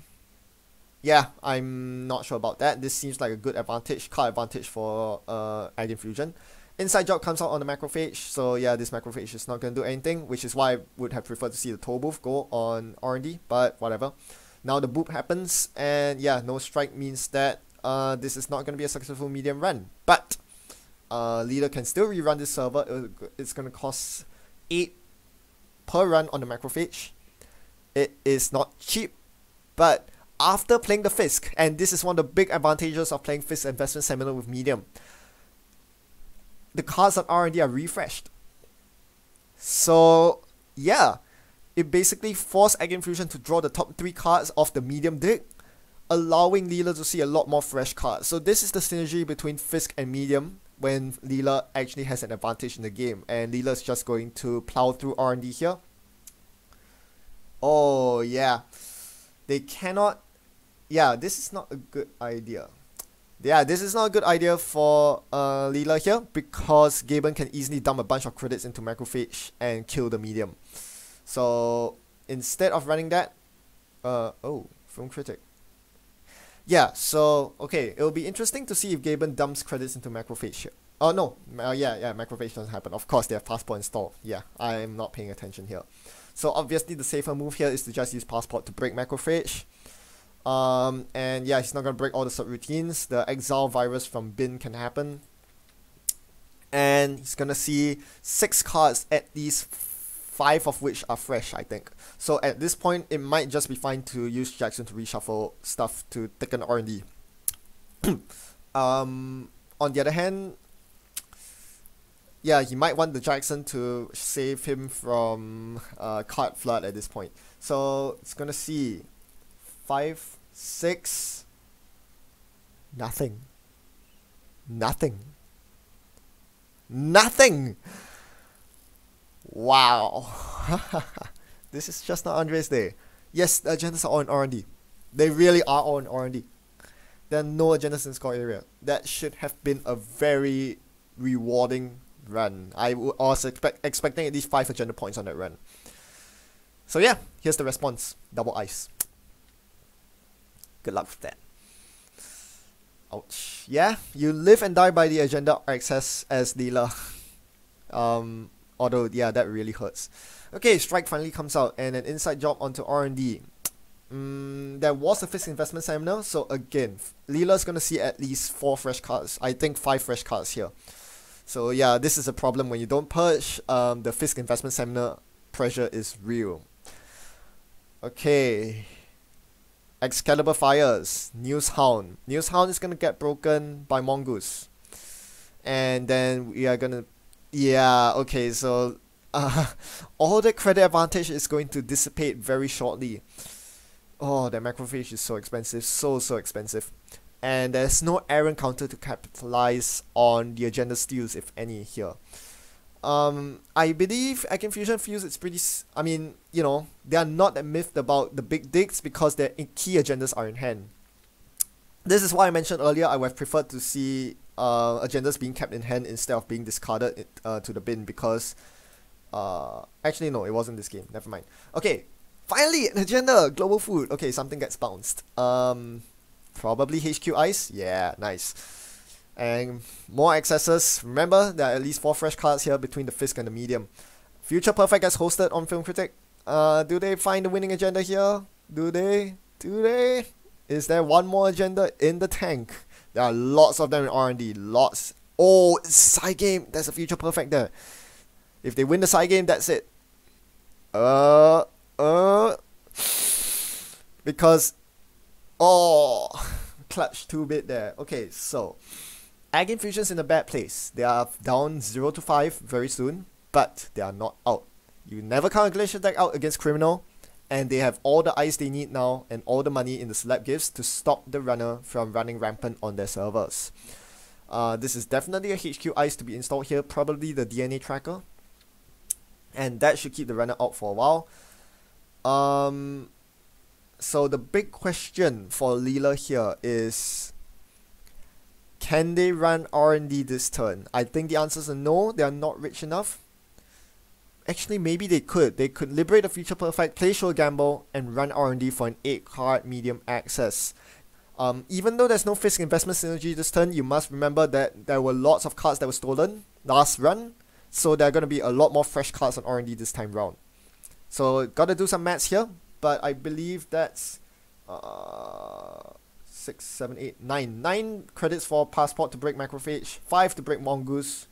Yeah, I'm not sure about that. This seems like a good advantage, card advantage for Aginfusion. Inside Job comes out on the macrophage, so yeah, this macrophage is not going to do anything, which is why I would have preferred to see the Toll Booth go on R&D, but whatever. Now the boop happens, and yeah, no strike means that this is not going to be a successful medium run. But Leela can still rerun this server. It's going to cost 8 per run on the macrophage. It is not cheap, but after playing the Fisk, and this is one of the big advantages of playing Fisk Investment Seminar with medium, the cards on R&D are refreshed. So yeah, it basically forced Aginfusion to draw the top 3 cards of the medium deck, allowing Leela to see a lot more fresh cards. So this is the synergy between Fisk and medium. when Leela actually has an advantage in the game, and Leela's just going to plow through R&D here. Oh yeah, they cannot. Yeah, this is not a good idea. Yeah, this is not a good idea for Leela here, because gejben can easily dump a bunch of credits into macrophage and kill the medium. So instead of running that, oh, film critic. Yeah, so okay, it'll be interesting to see if gejben dumps credits into macrophage here. Oh no, yeah, macrophage doesn't happen. Of course, they have passport installed. Yeah, I'm not paying attention here. So obviously the safer move here is to just use passport to break macrophage. And yeah, he's not gonna break all the subroutines. The exile virus from bin can happen. And he's gonna see 6 cards, at least 5 of which are fresh, I think. So at this point, it might just be fine to use Jackson to reshuffle stuff to thicken R&D. On the other hand, yeah, he might want the Jackson to save him from card flood at this point. So it's gonna see 5, 6, nothing. Wow. This is just not Andre's day. Yes, the agendas are all in R&D. They really are all in R&D. There are no agendas in score area. That should have been a very rewarding run. I was expecting at least 5 agenda points on that run. So yeah, here's the response. Double ice. Good luck with that. Ouch. Yeah, you live and die by the agenda access as Leela. Although, yeah, that really hurts. Okay, Strike finally comes out, and an inside job onto R&D. There was a fixed investment seminar, so again, Leela's gonna see at least 4 fresh cards. I think 5 fresh cards here. So yeah, this is a problem when you don't purge. The Fisk investment seminar pressure is real. Okay. Excalibur fires. Newshound. Newshound is gonna get broken by Mongoose. And then we are gonna... Yeah, okay, so... all the credit advantage is going to dissipate very shortly. Oh, that macrophage is so expensive. So expensive. And there's no errand counter to capitalize on the agenda steals, if any, here. I believe Aginfusion feels it's pretty... I mean, you know, they are not that miffed about the big digs because their key agendas are in hand. This is why I mentioned earlier I would have preferred to see agendas being kept in hand instead of being discarded to the bin, because... actually, no, it wasn't this game. Never mind. Okay, finally, an agenda! Global food. Okay, something gets bounced. Probably HQ Ice? Yeah, nice. And more accesses. Remember, there are at least 4 fresh cards here between the Fisk and the Medium. Future Perfect gets hosted on Film Critic. Do they find the winning agenda here? Do they? Is there one more agenda in the tank? There are lots of them in R&D. Lots. Oh, it's a side game. There's a Future Perfect there. If they win the side game, that's it. Because... Oh, clutch 2-bit there. Okay, so Aginfusion's in a bad place. They are down 0 to 5 very soon, but they are not out. You never count a Glacier deck out against Criminal, and they have all the ice they need now and all the money in the Celeb Gifts to stop the runner from running rampant on their servers. This is definitely a HQ ice to be installed here, probably the DNA tracker, and that should keep the runner out for a while. So the big question for Leela here is, can they run R&D this turn? I think the answer is no, they are not rich enough. Actually, maybe they could. They could liberate a Future Perfect, play Show Gamble, and run R&D for an 8-card medium access. Even though there's no Fisk investment synergy this turn, you must remember that there were lots of cards that were stolen last run, so there are going to be a lot more fresh cards on R&D this time round. So, gotta do some maths here. But I believe that's 6, 7, 8, 9. 9 credits for Passport to break Macrophage, 5 to break Mongoose.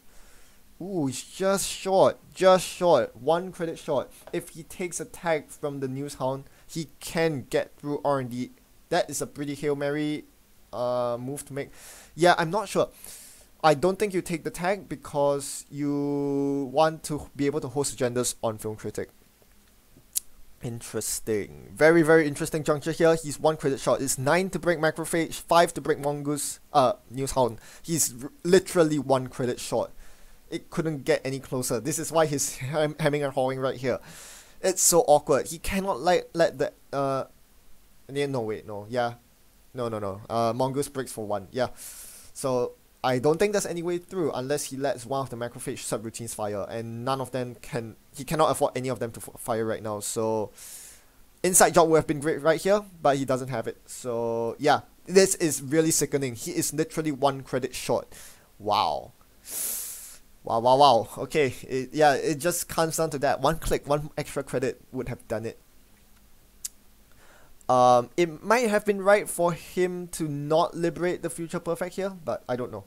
Ooh, he's just short. 1 credit short. If he takes a tag from the Newshound, he can get through R&D. That is a pretty Hail Mary move to make. Yeah, I'm not sure. I don't think you take the tag because you want to be able to host agendas on Film Critic. Interesting. Very, very interesting juncture here. He's 1 credit short. It's 9 to break Macrophage, 5 to break Mongoose, Newshound. He's literally 1 credit short. It couldn't get any closer. This is why he's hemming and hawing right here. It's so awkward. He cannot let the, no, wait, no, yeah. No. Mongoose breaks for 1, yeah. So, I don't think there's any way through unless he lets one of the Macrophage subroutines fire, and none of them can. He cannot afford any of them to fire right now. So, inside job would have been great right here, but he doesn't have it. So, yeah, this is really sickening. He is literally 1 credit short. Wow. Wow. Okay, it just comes down to that. 1 click, 1 extra credit would have done it. It might have been right for him to not liberate the future perfect here, but I don't know.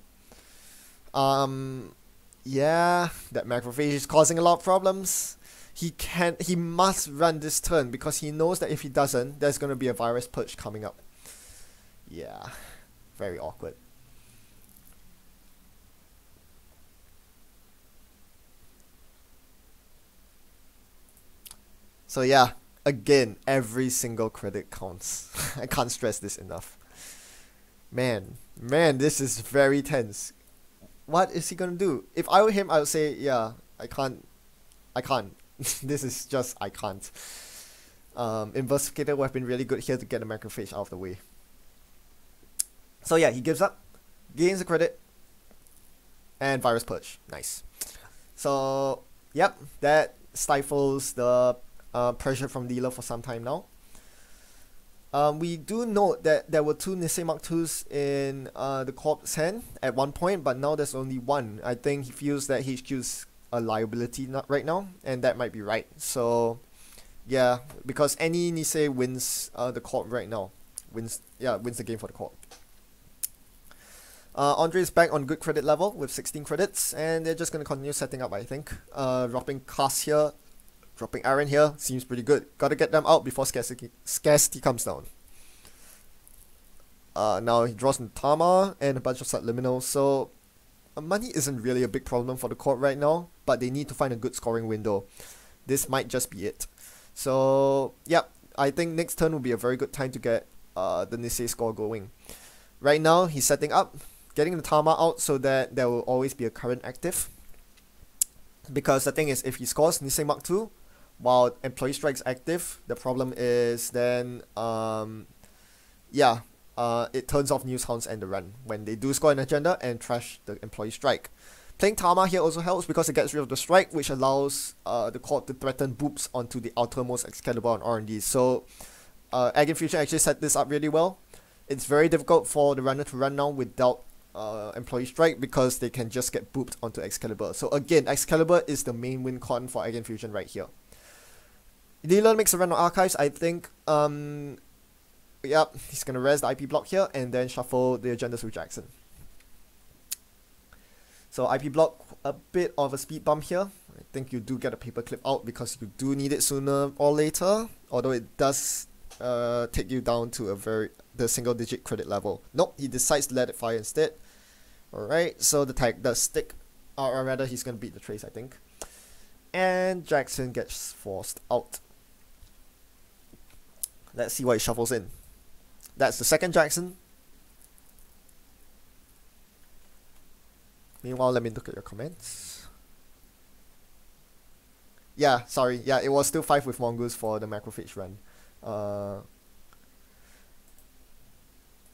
Yeah, that Macrophage is causing a lot of problems. He must run this turn because he knows that if he doesn't, there's gonna be a virus purge coming up. Yeah, very awkward. So yeah, again, every single credit counts. I can't stress this enough. Man, this is very tense. What is he gonna do? If I were him, I would say, yeah, I can't. This is just, I can't. Investigator would have been really good here to get the Macrophage out of the way. So yeah, he gives up, gains the credit, and virus purge. Nice. So, yep, that stifles the pressure from Leela for some time now. We do note that there were 2 Nisei Mark IIs in the corp's hand at one point, but now there's only 1. I think he feels that HQ's a liability right now, and that might be right. So, yeah, because any Nisei wins the corp right now. Wins the game for the corp. Andre is back on good credit level with 16 credits, and they're just going to continue setting up, I think. Dropping Cass here. Dropping Aaron here seems pretty good. Gotta get them out before scarcity comes down. Now he draws Tama and a bunch of subliminals, so money isn't really a big problem for the court right now, but they need to find a good scoring window. This might just be it. So, yep, I think next turn will be a very good time to get the Nisei score going. Right now, he's setting up, getting the Tama out so that there will always be a current active. Because the thing is, if he scores Nisei Mark II, while Employee Strike's active, the problem is then, it turns off Newshounds and the run when they do score an agenda and trash the Employee Strike. Playing Tama here also helps because it gets rid of the strike, which allows the court to threaten boops onto the outermost Excalibur on R&D. So, Aginfusion actually set this up really well. It's very difficult for the runner to run now without Employee Strike because they can just get booped onto Excalibur. So again, Excalibur is the main win con for Aginfusion right here. Leela makes a run on Archives, I think. Yep, he's gonna res the IP block here and then shuffle the agendas with Jackson. So IP block, a bit of a speed bump here. I think you do get a paperclip out because you do need it sooner or later, although it does take you down to the single digit credit level. Nope, he decides to let it fire instead. Alright, so the tag does stick, or rather he's gonna beat the trace, I think. And Jackson gets forced out. Let's see what he shuffles in. That's the second Jackson. Meanwhile, let me look at your comments. Yeah, sorry. Yeah, it was still 5 with Mongoose for the Macrophage run.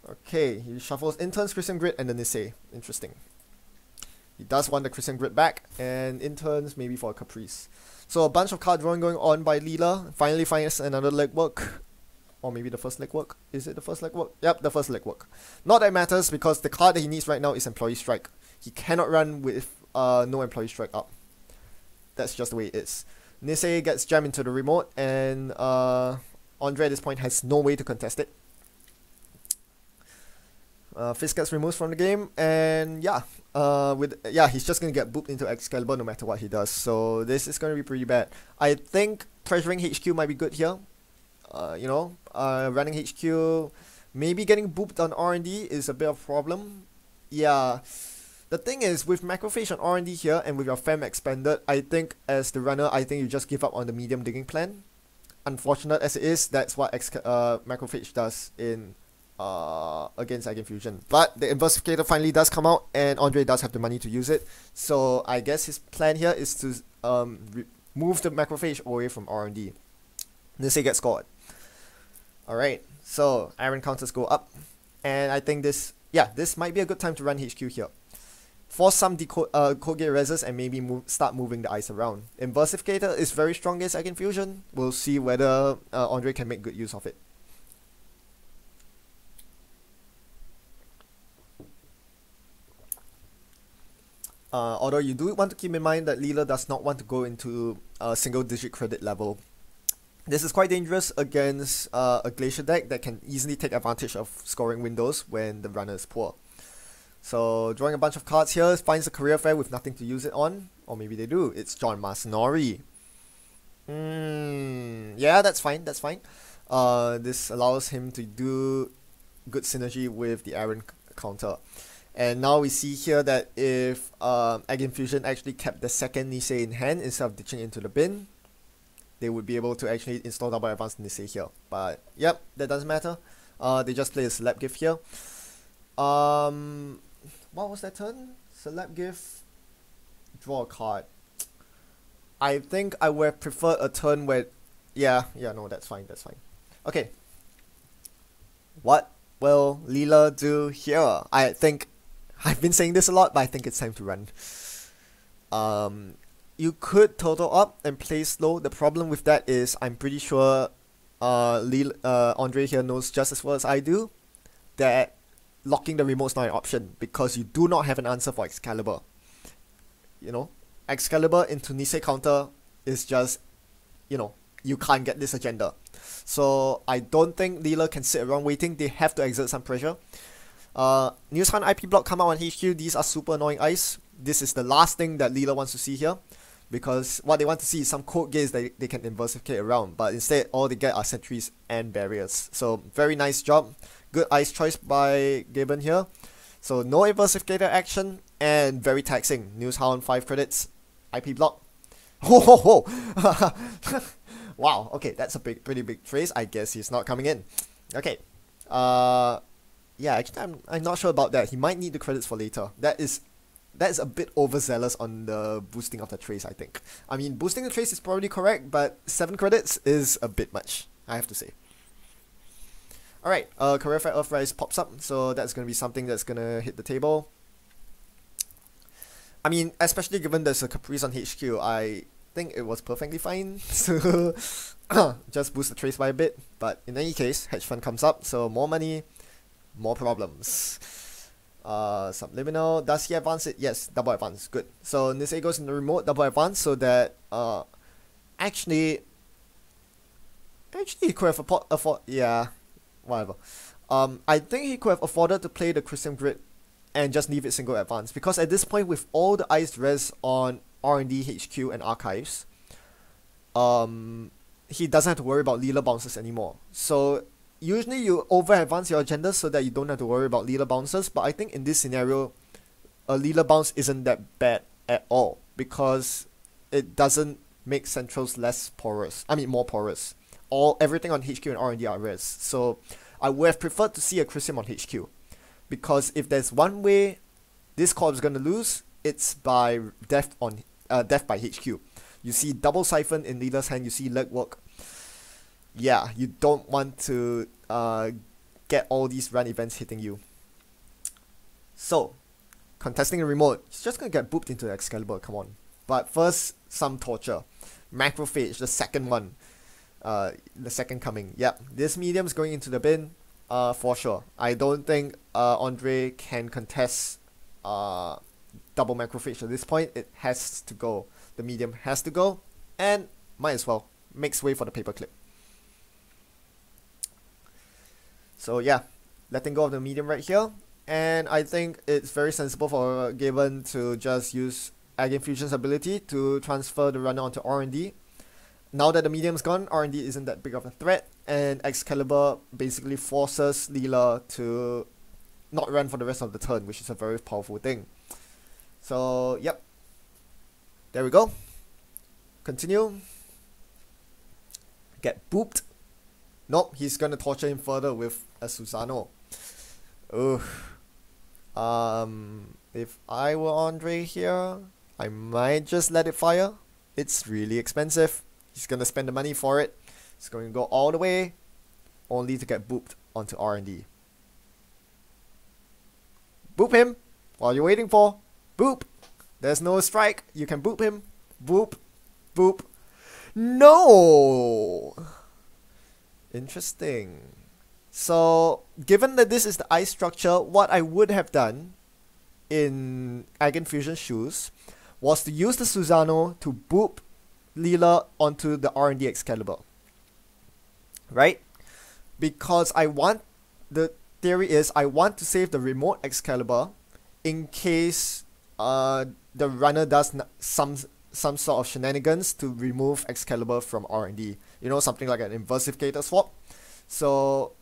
Okay, he shuffles interns, Christian Grid, and the Nisei. Interesting. He does want the Christian Grid back, and interns maybe for a Caprice. So a bunch of card drawing going on by Leela. Finally finds another legwork. Or maybe the first legwork. Is it the first legwork? Yep, the first legwork. Not that it matters because the card that he needs right now is Employee Strike. He cannot run with no Employee Strike up. That's just the way it is. Nisei gets jammed into the remote, and Andre at this point has no way to contest it. Fist gets removed from the game, and he's just gonna get booped into Excalibur no matter what he does. So this is gonna be pretty bad. I think treasuring HQ might be good here. Running HQ, maybe getting booped on R&D is a bit of a problem. Yeah, the thing is with Macrophage on R&D here and with your fam expanded, I think as the runner, I think you just give up on the medium digging plan. unfortunate as it is, that's what Macrophage does in against Aginfusion. But the Inversificator finally does come out, and Andre does have the money to use it. So I guess his plan here is to move the Macrophage away from R&D. Nisei gets scored. Alright, so iron counters go up. And I think this might be a good time to run HQ here. Force some code gate reses and maybe start moving the ice around. Inversificator is very strong against Aginfusion. We'll see whether Andre can make good use of it. Although you do want to keep in mind that Leela does not want to go into a single digit credit level. This is quite dangerous against a Glacier deck that can easily take advantage of scoring windows when the runner is poor. So drawing a bunch of cards here, finds a career fair with nothing to use it on. Or maybe they do. It's John Masanori. Yeah, that's fine, that's fine. This allows him to do good synergy with the Iron counter. And now we see here that if Aginfusion actually kept the second Nisei in hand instead of ditching into the bin, they would be able to actually install double advanced Nisei here. But yep, that doesn't matter. They just play a Celeb Gift here. What was that turn? Celeb Gift, draw a card. I think I would have preferred a turn where... Yeah, no, that's fine, that's fine. Okay. What will Leela do here? I think... I've been saying this a lot, but I think it's time to run. You could total up and play slow. The problem with that is I'm pretty sure Andre here knows just as well as I do that locking the remote is not an option because you do not have an answer for Excalibur. You know, Excalibur into Nisei counter is just, you know, you can't get this agenda. So I don't think Leela can sit around waiting. They have to exert some pressure. News Hunt IP block come out on HQ. These are super annoying ice. This is the last thing that Leela wants to see here, because what they want to see is some code gates that they can inversificate around, but instead all they get are sentries and barriers. So very nice job. Good ice choice by gejben here. So no inversificator action and very taxing. News Hound 5 credits. IP block. Ho. Wow, okay, that's a pretty big trace. I guess he's not coming in. Okay. Yeah, actually I'm not sure about that. He might need the credits for later. That's a bit overzealous on the boosting of the trace, I think. I mean, boosting the trace is probably correct, but 7 credits is a bit much, I have to say. Alright, Career Fair Earthrise pops up, so that's going to be something that's going to hit the table. I mean, especially given there's a Caprice on HQ, I think it was perfectly fine to just boost the trace by a bit. But in any case, Hedge Fund comes up, so more money, more problems. Subliminal, does he advance it? Yes, double advance, good. So Nisei goes in the remote, double advance, so that actually he could have yeah, whatever. I think he could have afforded to play the Crystal Grid and just leave it single advance, because at this point with all the iced res on R&D, HQ and archives, he doesn't have to worry about Leela bounces anymore. So usually you over advance your agenda so that you don't have to worry about Leela bounces, but I think in this scenario a Leela bounce isn't that bad at all, because it doesn't make centrals less porous, I mean more porous. Everything on HQ and R&D are res, so I would have preferred to see a Chrysium on HQ, because if there's one way this corp is gonna lose, it's by death by HQ. You see double siphon in Leela's hand, you see legwork. Yeah, you don't want to get all these run events hitting you. So, contesting the remote, he's just gonna get booped into the Excalibur, come on. But first, some torture. Macrophage, the second one. The second coming. Yep, this medium's going into the bin, for sure. I don't think Andre can contest double Macrophage at this point. It has to go. The medium has to go, and might as well. Makes way for the paperclip. So yeah, letting go of the medium right here, and I think it's very sensible for gejben to just use Aginfusion's ability to transfer the runner onto R&D. Now that the medium's gone, R&D isn't that big of a threat, and Excalibur basically forces Leela to not run for the rest of the turn, which is a very powerful thing. So yep, there we go. Continue. get booped. Nope, he's gonna torture him further with a Susano. Ugh. If I were Andre here, I might just let it fire. It's really expensive. He's gonna spend the money for it. He's going to go all the way, only to get booped onto R&D. Boop him. What are you waiting for? Boop. There's no strike. You can boop him. Boop. Boop. No! Interesting. So, given that this is the ice structure, what I would have done in Aginfusion's shoes was to use the Susano to boop Leela onto the R&D Excalibur. Right? Because the theory is I want to save the remote Excalibur in case the runner does some sort of shenanigans to remove Excalibur from R&D. You know, something like an inversificator swap. So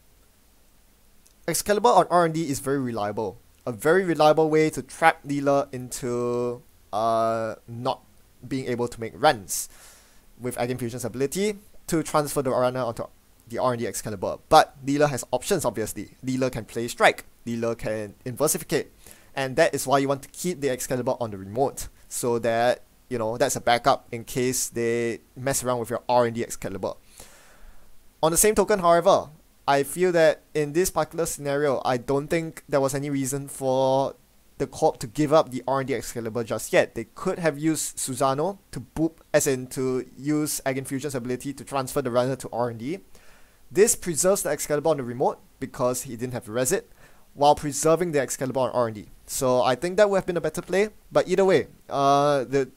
Excalibur on R&D is very reliable. A very reliable way to trap Leela into not being able to make runs with Aginfusion's ability to transfer the runner onto the R&D Excalibur. But Leela has options, obviously. Leela can play Strike. Leela can inversificate. And that is why you want to keep the Excalibur on the remote. So that, you know, that's a backup in case they mess around with your R&D Excalibur. On the same token, however, I feel that in this particular scenario, I don't think there was any reason for the Corp to give up the R&D Excalibur just yet. They could have used Susano to boop, as in to use Aginfusion's ability to transfer the runner to R&D. This preserves the Excalibur on the remote because he didn't have to res it, while preserving the Excalibur on R&D. So I think that would have been a better play. But either way, the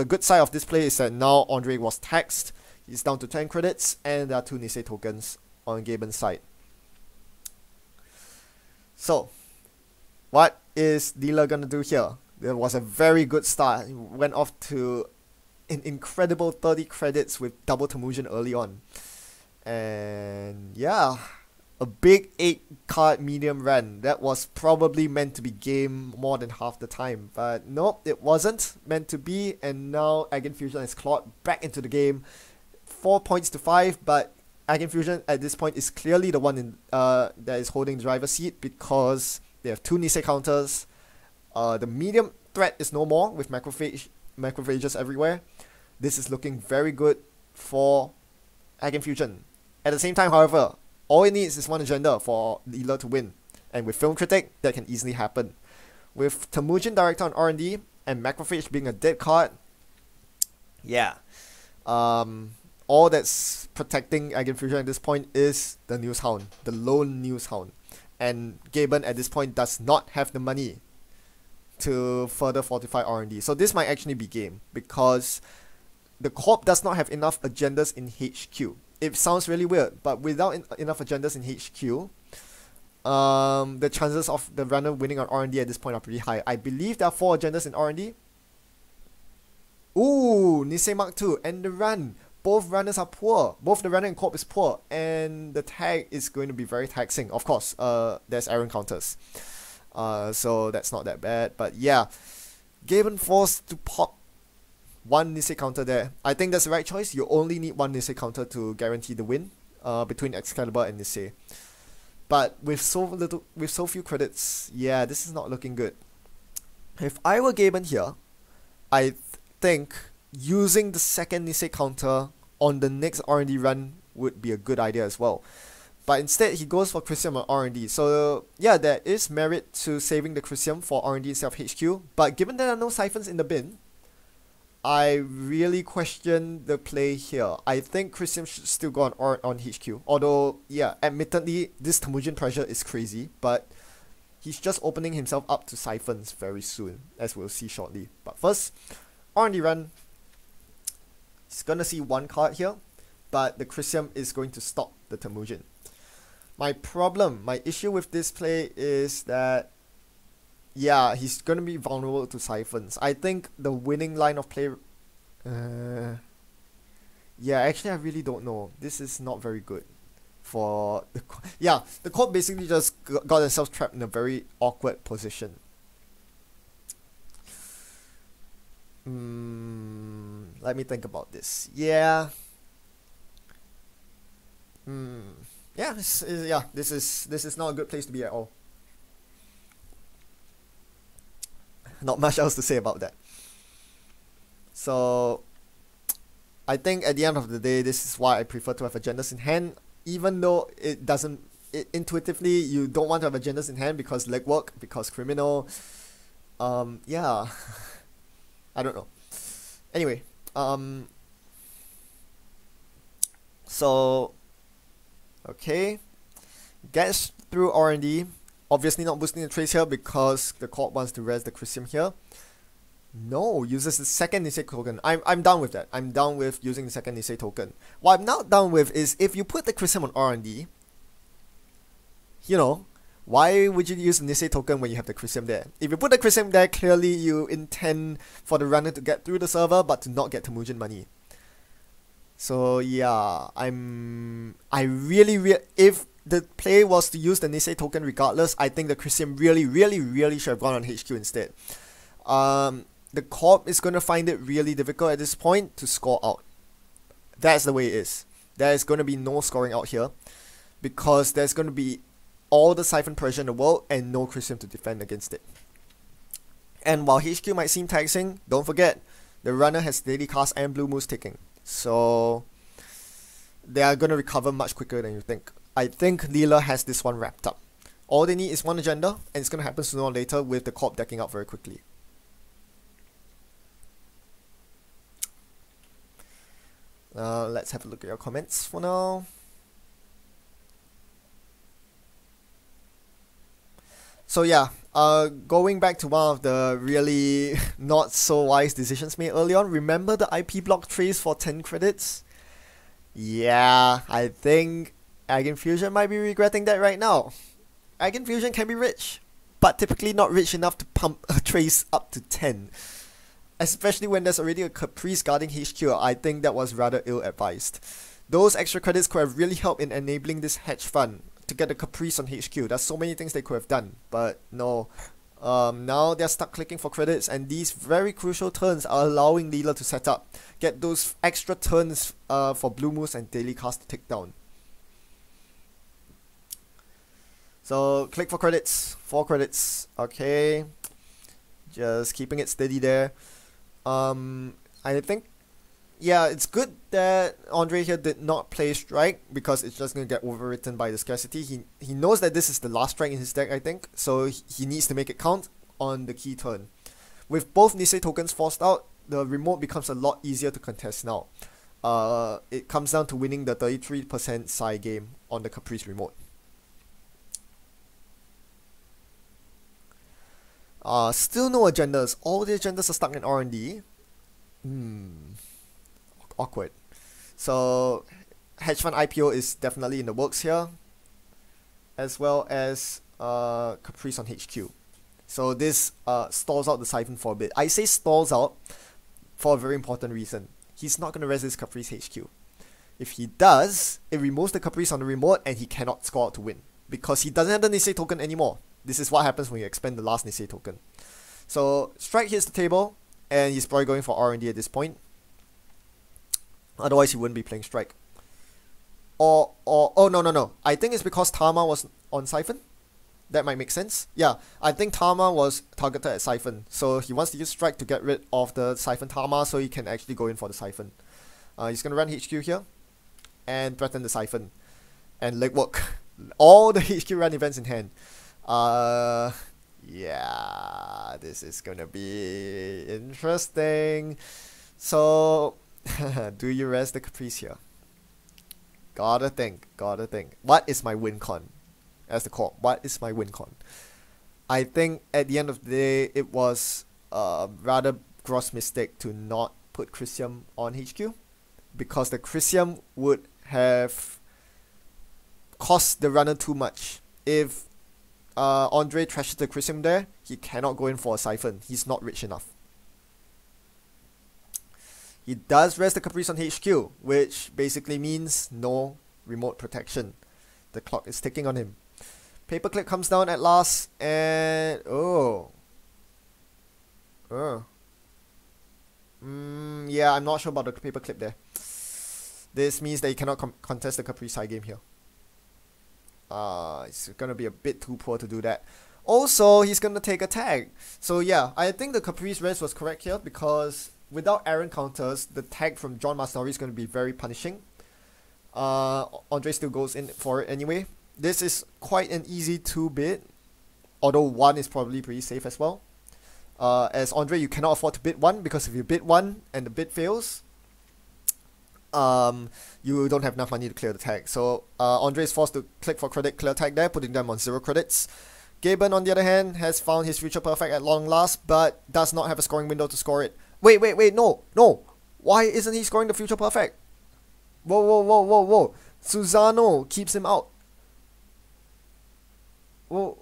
good side of this play is that now Andre was taxed. He's down to 10 credits, and there are 2 Nisei tokens on Gejben's side. So, what is Leela gonna do here? There was a very good start. He went off to an incredible 30 credits with double Temujin early on. And yeah, a big 8 card medium run. That was probably meant to be game more than half the time. But nope, it wasn't meant to be. And now Aginfusion has clawed back into the game. 4 points to 5, but Aginfusion at this point is clearly the one that is holding the driver's seat because they have 2 Nisei counters. The medium threat is no more with macrophages everywhere. This is looking very good for Aginfusion. At the same time, however, all it needs is one agenda for Leela to win. And with Film Critic, that can easily happen. With Temujin Director on R&D and Macrophage being a dead card, yeah. All that's protecting Aginfusion at this point is the News Hound, the lone News Hound. And Gejben at this point does not have the money to further fortify R&D. So this might actually be game because the Corp does not have enough agendas in HQ. It sounds really weird, but without enough agendas in HQ, the chances of the runner winning on R&D at this point are pretty high. I believe there are 4 agendas in R&D. Ooh, Nisei Mark II and the run. Both runners are poor. Both the runner and Corp is poor, and the tag is going to be very taxing. Of course, there's Aaron counters. So that's not that bad. But yeah, Gejben forced to pop 1 Nisei counter there. I think that's the right choice. You only need 1 Nisei counter to guarantee the win between Excalibur and Nisei. But with so few credits, yeah, this is not looking good. If I were Gejben here, I think using the second Nisei counter on the next R&D run would be a good idea as well. But instead, he goes for Chrysium on R&D. So yeah, there is merit to saving the Chrysium for R&D instead of HQ. But given there are no siphons in the bin, I really question the play here. I think Chrysium should still go on HQ. Although, yeah, admittedly, this Temujin pressure is crazy. But he's just opening himself up to siphons very soon, as we'll see shortly. But first, R&D run. He's gonna see 1 card here, but the Chrysium is going to stop the Temujin. My issue with this play is that, yeah, he's gonna be vulnerable to siphons. I think the winning line of play, yeah, actually I really don't know. This is not very good for the, yeah, the Corp basically just got themselves trapped in a very awkward position. Let me think about this. Yeah. Yeah, this is not a good place to be at all. Not much else to say about that. So I think at the end of the day, this is why I prefer to have agendas in hand, even though intuitively you don't want to have agendas in hand because legwork, because criminal. Yeah, I don't know. Anyway, so okay, gets through R&D. Obviously not boosting the trace here because the corp wants to res the Chrysium here. No, uses the second Nisei token. I'm down with that. I'm down with using the second Nisei token. What I'm not down with is if you put the Chrysium on R&D, you know, why would you use the Nisei token when you have the Chrysium there? If you put the Chrysium there, clearly you intend for the runner to get through the server but to not get Temujin money. So yeah, if the play was to use the Nisei token regardless, I think the Chrysium really should have gone on HQ instead. The corp is going to find it really difficult at this point to score out. That's the way it is. There is going to be no scoring out here because there's going to be all the Siphon pressure in the world and no Chrysium to defend against it. And while HQ might seem taxing, don't forget, the runner has daily cast and blue moves ticking. So they are going to recover much quicker than you think. I think Leela has this one wrapped up. All they need is one agenda, and it's going to happen sooner or later with the corp decking out very quickly. Let's have a look at your comments for now. So yeah, going back to one of the really not so wise decisions made early on, remember the IP block trace for 10 credits? Yeah, I think Aginfusion might be regretting that right now. Aginfusion can be rich, but typically not rich enough to pump a trace up to 10. Especially when there's already a Caprice guarding HQ, I think that was rather ill-advised. Those extra credits could have really helped in enabling this hedge fund to get a Caprice on HQ. There's so many things they could have done, but no. Now they're stuck clicking for credits, and these very crucial turns are allowing Leela to set up. Get those extra turns for Blue Moose and Daily Cast to tick down. So click for credits, 4 credits, okay. Just keeping it steady there. I think, yeah, it's good that Andre here did not play strike because it's just going to get overwritten by the scarcity. He knows that this is the last strike in his deck, I think, so he needs to make it count on the key turn. With both Nisei tokens forced out, the remote becomes a lot easier to contest now. It comes down to winning the 33% Psy game on the Caprice remote. Still no agendas. All the agendas are stuck in R&D. Awkward. So hedge fund IPO is definitely in the works here, as well as Caprice on HQ. So this stalls out the Siphon for a bit. I say stalls out for a very important reason. He's not going to res this Caprice HQ. If he does, it removes the Caprice on the remote and he cannot score out to win because he doesn't have the Nisei token anymore. This is what happens when you expend the last Nisei token. So strike hits the table, and he's probably going for R&D at this point. Otherwise, he wouldn't be playing strike. Oh no. I think it's because Tama was on Siphon. That might make sense. Yeah, I think Tama was targeted at Siphon, so he wants to use strike to get rid of the Siphon Tama, so he can actually go in for the Siphon. He's gonna run HQ here, and threaten the Siphon, and legwork. All the HQ run events in hand. Yeah, this is gonna be interesting. So, do you res the Caprice here? Gotta think. What is my win con? As the corp, what is my win con? I think at the end of the day, it was a rather gross mistake to not put Chrysium on HQ, because the Chrysium would have cost the runner too much. If Andre trashes the Chrysium there, he cannot go in for a Siphon. He's not rich enough. He does rest the Caprice on HQ, which basically means no remote protection. The clock is ticking on him. Paperclip comes down at last, and yeah, I'm not sure about the paperclip there. This means that he cannot contest the Caprice side game here. It's gonna be a bit too poor to do that. Also, he's gonna take a tag. So yeah, I think the Caprice res was correct here because without Aaron counters, the tag from John Masnori is gonna be very punishing. Andre still goes in for it anyway. This is quite an easy 2-bid, although 1 is probably pretty safe as well. As Andre, you cannot afford to bid 1 because if you bid 1 and the bid fails, you don't have enough money to clear the tag. So Andre is forced to click for credit, clear tag there, putting them on 0 credits. Gejben, on the other hand, has found his future perfect at long last, but does not have a scoring window to score it. Wait, no. Why isn't he scoring the future perfect? Whoa. Susano keeps him out. Whoa.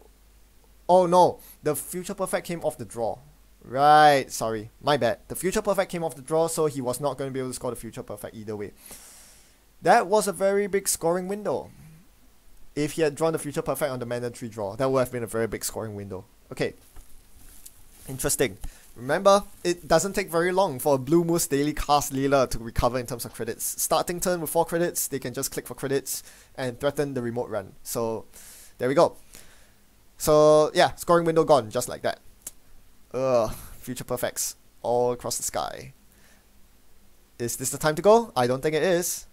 Oh no, the future perfect came off the draw. Right, sorry, my bad. The future perfect came off the draw, so he was not going to be able to score the future perfect either way. That was a very big scoring window. If he had drawn the future perfect on the mandatory draw, that would have been a very big scoring window. Okay, interesting. Remember, it doesn't take very long for a Blue Moose daily cast Leela to recover in terms of credits. Starting turn with 4 credits, they can just click for credits and threaten the remote run. So, there we go. So, yeah, scoring window gone, just like that. Future perfects all across the sky. Is this the time to go? I don't think it is.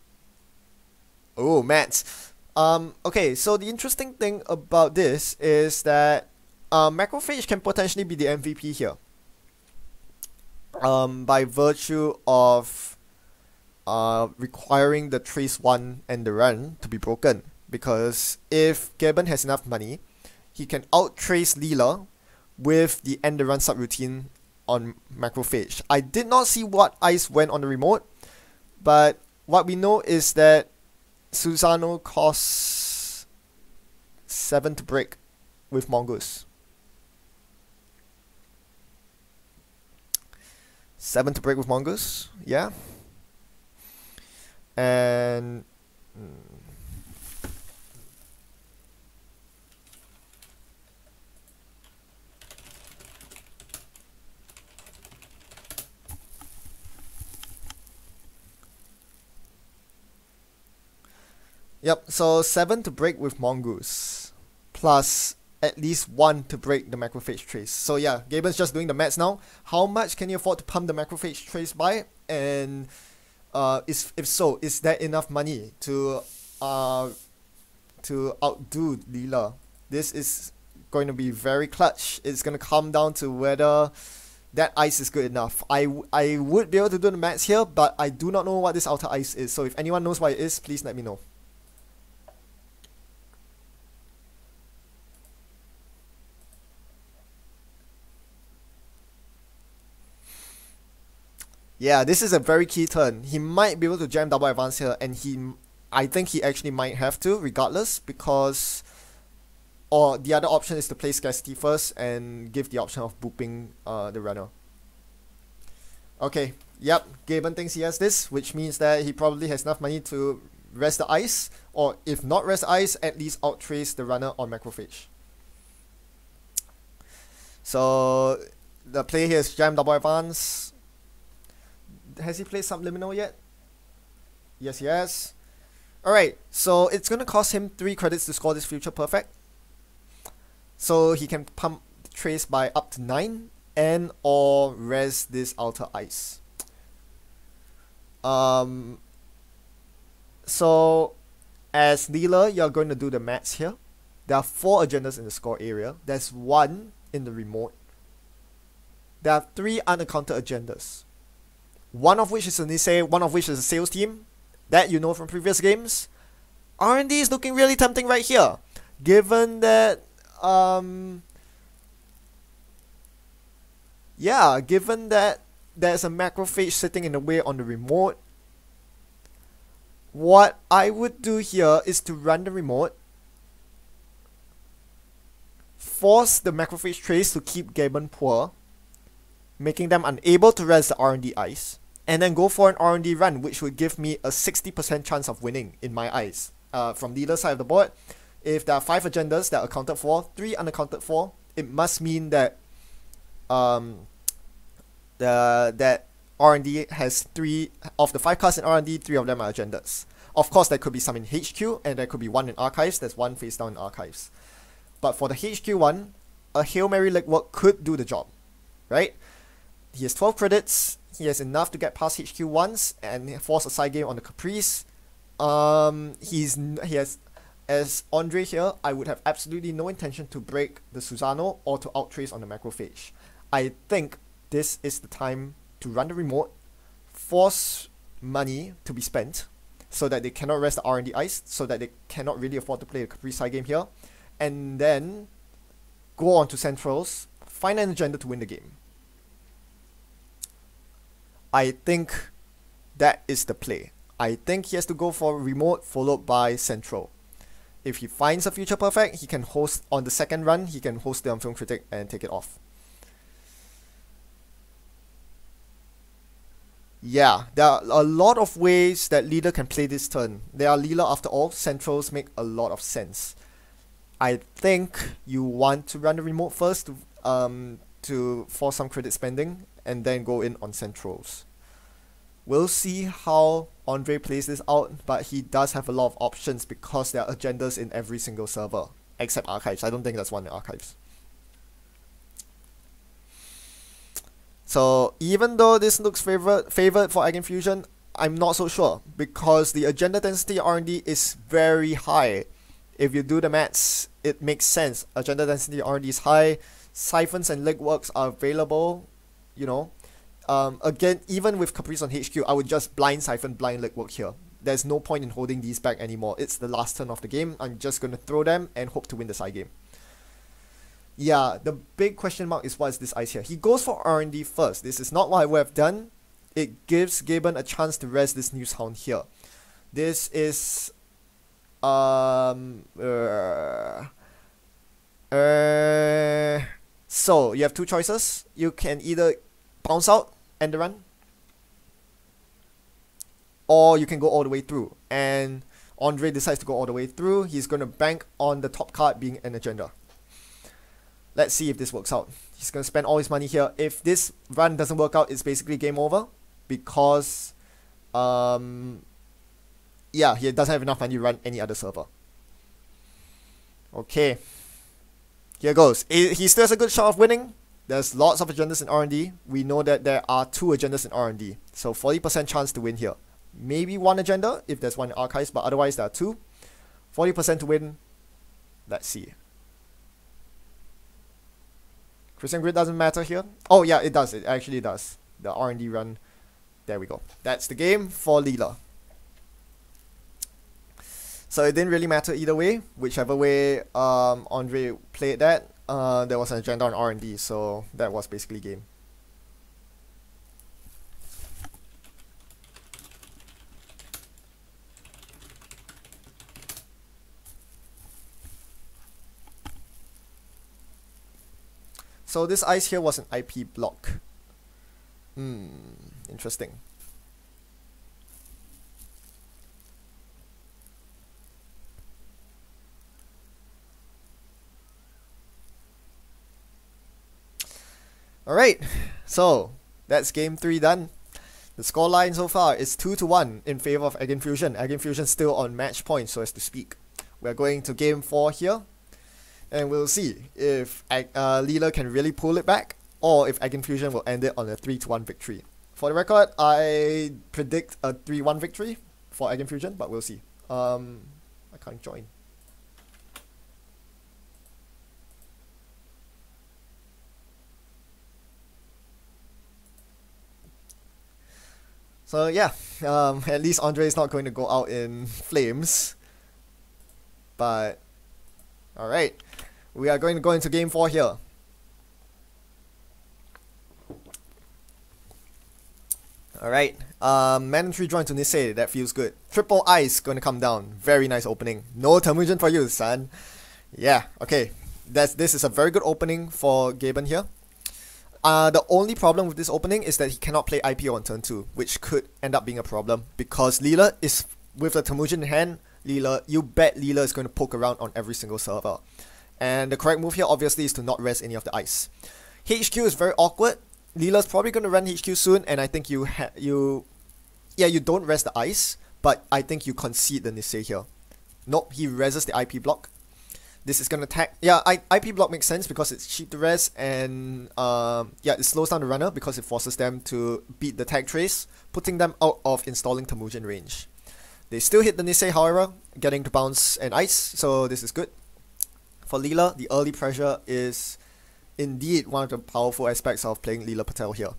Oh, Mats. Okay, so the interesting thing about this is that Macrophage can potentially be the MVP here. By virtue of requiring the trace 1 and the run to be broken. Because if Gejben has enough money, he can out-trace Leela with the end the run subroutine on Macrophage. I did not see what ice went on the remote, but what we know is that Susano costs 7 to break with Mongoose. 7 to break with Mongoose, yeah. And yep, so 7 to break with Mongoose, plus at least 1 to break the Macrophage trace. So yeah, Gejben's just doing the maths now. How much can you afford to pump the Macrophage trace by? And if so, is that enough money to outdo Leela? This is going to be very clutch. It's going to come down to whether that ice is good enough. I would be able to do the maths here, but I do not know what this outer ice is. So if anyone knows what it is, please let me know. Yeah, this is a very key turn. He might be able to jam double advance here, and I think he actually might have to, regardless, because or the other option is to play scarcity first and give the option of booping the runner. Okay, yep, Gejben thinks he has this, which means that he probably has enough money to rest the ice, or if not rest the ice, at least out-trace the runner on Macrophage. So the play here is jam double advance. Has he played Subliminal yet? Yes, he has. Alright, so it's going to cost him 3 credits to score this future perfect. So he can pump the trace by up to 9 and or res this outer ice. So as Leela, you're going to do the maths here. There are 4 agendas in the score area. There's 1 in the remote. There are 3 unaccounted agendas. One of which is a Nisei, one of which is a sales team. That you know from previous games. R&D is looking really tempting right here. Given that, yeah, given that there's a Macrophage sitting in the way on the remote, what I would do here is to run the remote, force the Macrophage trace to keep Gejben poor, making them unable to res the R&D ice, and then go for an R&D run, which would give me a 60% chance of winning in my eyes. From the other side of the board, if there are 5 agendas that are accounted for, 3 unaccounted for, it must mean that that R&D has 3 of the 5 cards in R&D, 3 of them are agendas. Of course, there could be some in HQ, and there could be 1 in Archives. There's 1 face down in Archives. But for the HQ one, a Hail Mary legwork could do the job, right? He has 12 credits. He has enough to get past HQ once and force a side game on the Caprice. He has, as Andre here, I would have absolutely no intention to break the Susano or to outtrace on the Macrophage. I think this is the time to run the remote, force money to be spent so that they cannot rest the R&D ice, so that they cannot really afford to play the Caprice side game here, and then go on to Centrals, find an agenda to win the game. I think that is the play. I think he has to go for remote followed by Central. If he finds a future perfect, he can host on the second run, he can host the Film Critic and take it off. Yeah, there are a lot of ways that Leela can play this turn. They are Leela after all, Centrals make a lot of sense. I think you want to run the remote first to force some credit spending and then go in on Centrals. We'll see how Andre plays this out, but he does have a lot of options because there are agendas in every single server, except Archives. I don't think that's one in Archives. So even though this looks favored for Aginfusion, I'm not so sure because the agenda density R&D is very high. If you do the maths, it makes sense. Agenda density R&D is high. Siphons and legworks are available, you know. Again, even with Caprice on HQ, I would just blind siphon, blind legwork here. There's no point in holding these back anymore. It's the last turn of the game. I'm just going to throw them and hope to win the side game. Yeah, the big question mark is what is this ice here. He goes for R&D first. This is not what I would have done. It gives Gejben a chance to rest this News Hound here. This is so you have 2 choices. You can either bounce out, end the run, or you can go all the way through. And Andre decides to go all the way through. He's going to bank on the top card being an agenda. Let's see if this works out. He's going to spend all his money here. If this run doesn't work out, it's basically game over because yeah, he doesn't have enough money to run any other server. Okay, here goes. He still has a good shot of winning. There's lots of agendas in R&D. We know that there are 2 agendas in R&D, so 40% chance to win here. Maybe 1 agenda if there's 1 in Archives, but otherwise there are 2. 40% to win. Let's see. Christian Grid doesn't matter here. Oh yeah, it does. It actually does. The R&D run. There we go. That's the game for Leela. So it didn't really matter either way. Whichever way Andre played that, there was an agenda on R&D, so that was basically game. So this ice here was an IP block. Interesting. Alright, so that's game 3 done. The scoreline so far is 2-1 in favor of Aginfusion. Aginfusion still on match point, so as to speak. We're going to game 4 here. And we'll see if Leela can really pull it back, or if Aginfusion will end it on a 3-1 victory. For the record, I predict a 3-1 victory for Aginfusion, but we'll see. I can't join. So yeah, at least Andre is not going to go out in flames. But alright, we are going to go into game 4 here. Alright, mandatory join to Nisei, that feels good. Triple ice going to come down. Very nice opening. No Temujin for you, son. Yeah, okay. This is a very good opening for Gejben here. The only problem with this opening is that he cannot play IPO on turn 2, which could end up being a problem because Leela is, with the Temujin in hand, you bet Leela is going to poke around on every single server. And the correct move here obviously is to not rest any of the ice. HQ is very awkward. Leela's probably going to run HQ soon, and I think you don't rest the ice, but I think you concede the Nisei here. Nope, he reses the IP block. This is going to attack. Yeah, IP block makes sense because it's cheap to res, and it slows down the runner because it forces them to beat the tag trace, putting them out of installing Temujin range. They still hit the Nisei, however, getting to bounce and ice, so this is good. For Leela, the early pressure is indeed one of the powerful aspects of playing Leela Patel here.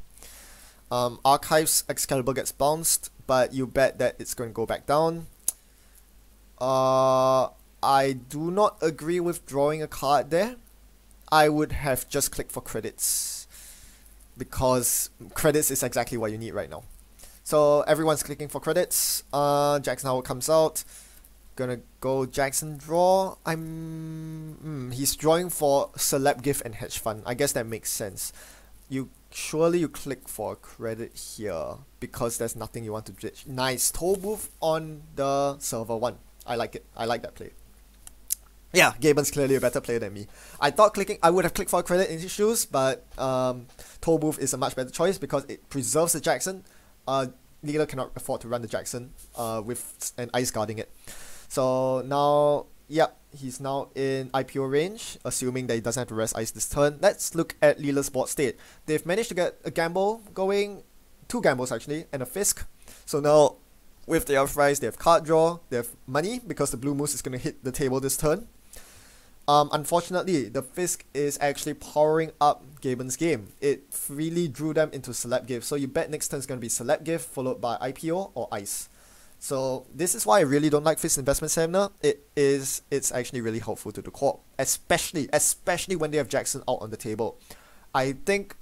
Archives Excalibur gets bounced, but you bet that it's going to go back down. I do not agree with drawing a card there. I would have just clicked for credits, because credits is exactly what you need right now. So everyone's clicking for credits. Jackson Howard comes out. Gonna go Jackson draw. He's drawing for Celeb Gift and Hedge Fund. I guess that makes sense. Surely you click for a credit here because there's nothing you want to ditch. Nice toll booth on the server one. I like it. I like that play. Yeah, Gejben's clearly a better player than me. I would have clicked for a credit in his shoes, but toll booth is a much better choice because it preserves the Jackson. Leela cannot afford to run the Jackson with an ice guarding it. So now, he's now in IPO range, assuming that he doesn't have to rest ice this turn. Let's look at Leela's board state. They've managed to get a gamble going, 2 gambles actually, and a Fisk. So now, with their fries, they have card draw, they have money, because the blue moose is going to hit the table this turn. Unfortunately, the Fisk is actually powering up Gejben's game. It really drew them into Celeb Gift. So you bet next turn is going to be Celeb Gift, followed by IPO or Ice. So this is why I really don't like Fist Investment Seminar. It's actually really helpful to the co-op, especially when they have Jackson out on the table. I think,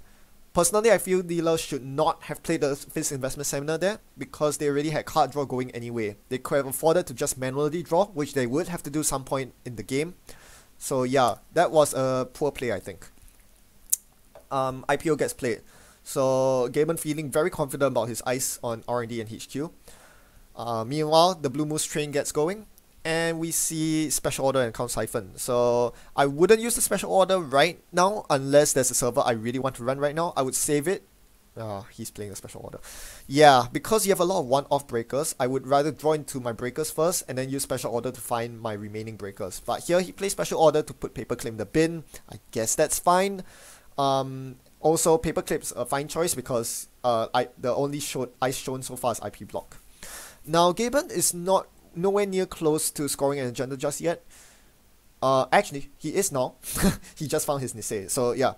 personally, I feel Leela should not have played the Fist Investment Seminar there because they already had card draw going anyway. They could have afforded to just manually draw, which they would have to do some point in the game. So yeah, that was a poor play, I think. IPO gets played. So Gejben feeling very confident about his ice on R&D and HQ. Meanwhile, the Blue Moose train gets going, and we see Special Order and Count Siphon. So I wouldn't use the Special Order right now unless there's a server I really want to run right now. I would save it. He's playing a Special Order. Yeah, because you have a lot of one-off breakers, I would rather draw into my breakers first and then use Special Order to find my remaining breakers. But here he plays Special Order to put Paperclip in the bin. I guess that's fine. Also, Paperclip's a fine choice because the only ice shown so far is IP block. Now, Gejben is nowhere near close to scoring an agenda just yet. Actually, he is now. He just found his Nisei. So yeah,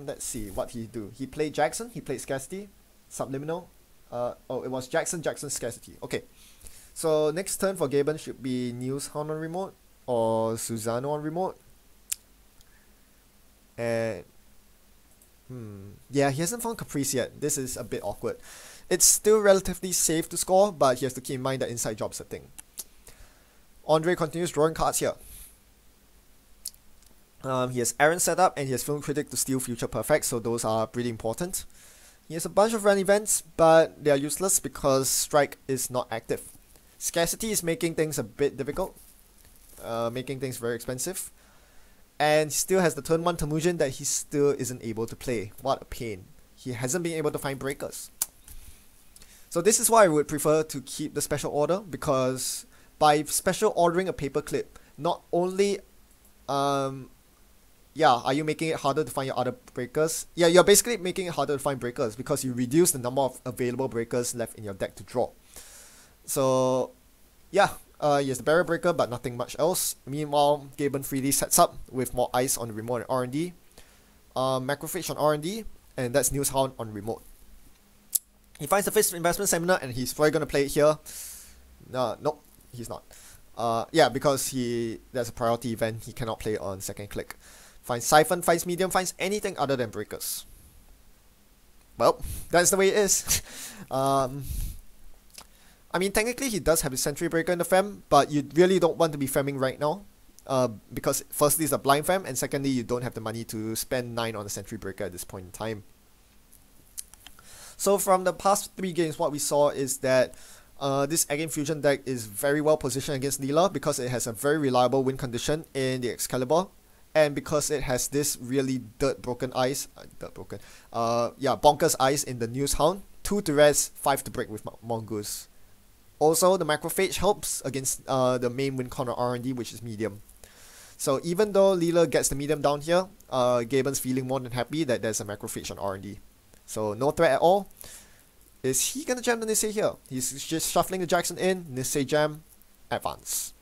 let's see what he do. He played Jackson. He played Scarcity, Subliminal. It was Jackson, Scarcity. Okay. So next turn for Gejben should be Newshound on remote or Susano on remote. And yeah, he hasn't found Caprice yet. This is a bit awkward. It's still relatively safe to score, but he has to keep in mind that inside job's a thing. Andre continues drawing cards here. He has Aaron set up, and he has Film Critic to steal Future Perfect, so those are pretty important. He has a bunch of run events, but they are useless because Strike is not active. Scarcity is making things a bit difficult, making things very expensive. And he still has the turn 1 Temujin that he still isn't able to play. What a pain. He hasn't been able to find breakers. So this is why I would prefer to keep the Special Order, because by special ordering a Paperclip, not only are you making it harder to find your other breakers? Yeah, you're basically making it harder to find breakers because you reduce the number of available breakers left in your deck to draw. So yeah, he has the Barrier Breaker, but nothing much else. Meanwhile, Gejben freely sets up with more ice on the remote and R&D. Macrophage on R&D, and that's Newshound on remote. He finds the Fist Investment Seminar, and he's probably going to play it here. Nope, he's not. Yeah, because there's a priority event, he cannot play on second click. Finds Siphon, finds Medium, finds anything other than breakers. Well, that's the way it is. I mean, technically he does have his Sentry Breaker in the fem, but you really don't want to be femming right now. Because firstly it's a blind fem, and secondly you don't have the money to spend 9 on a Sentry Breaker at this point in time. So from the past 3 games, what we saw is that this Aginfusion deck is very well positioned against Leela because it has a very reliable win condition in the Excalibur and because it has this really bonkers eyes in the News Hound, 2 to res, 5 to break with Mongoose. Also, the Macrophage helps against the main win corner R&D, which is medium. So even though Leela gets the medium down here, Gejben's feeling more than happy that there's a Macrophage on R&D. So no threat at all. Is he gonna jam the Nisei here? He's just shuffling the Jackson in, Nisei jam, advance.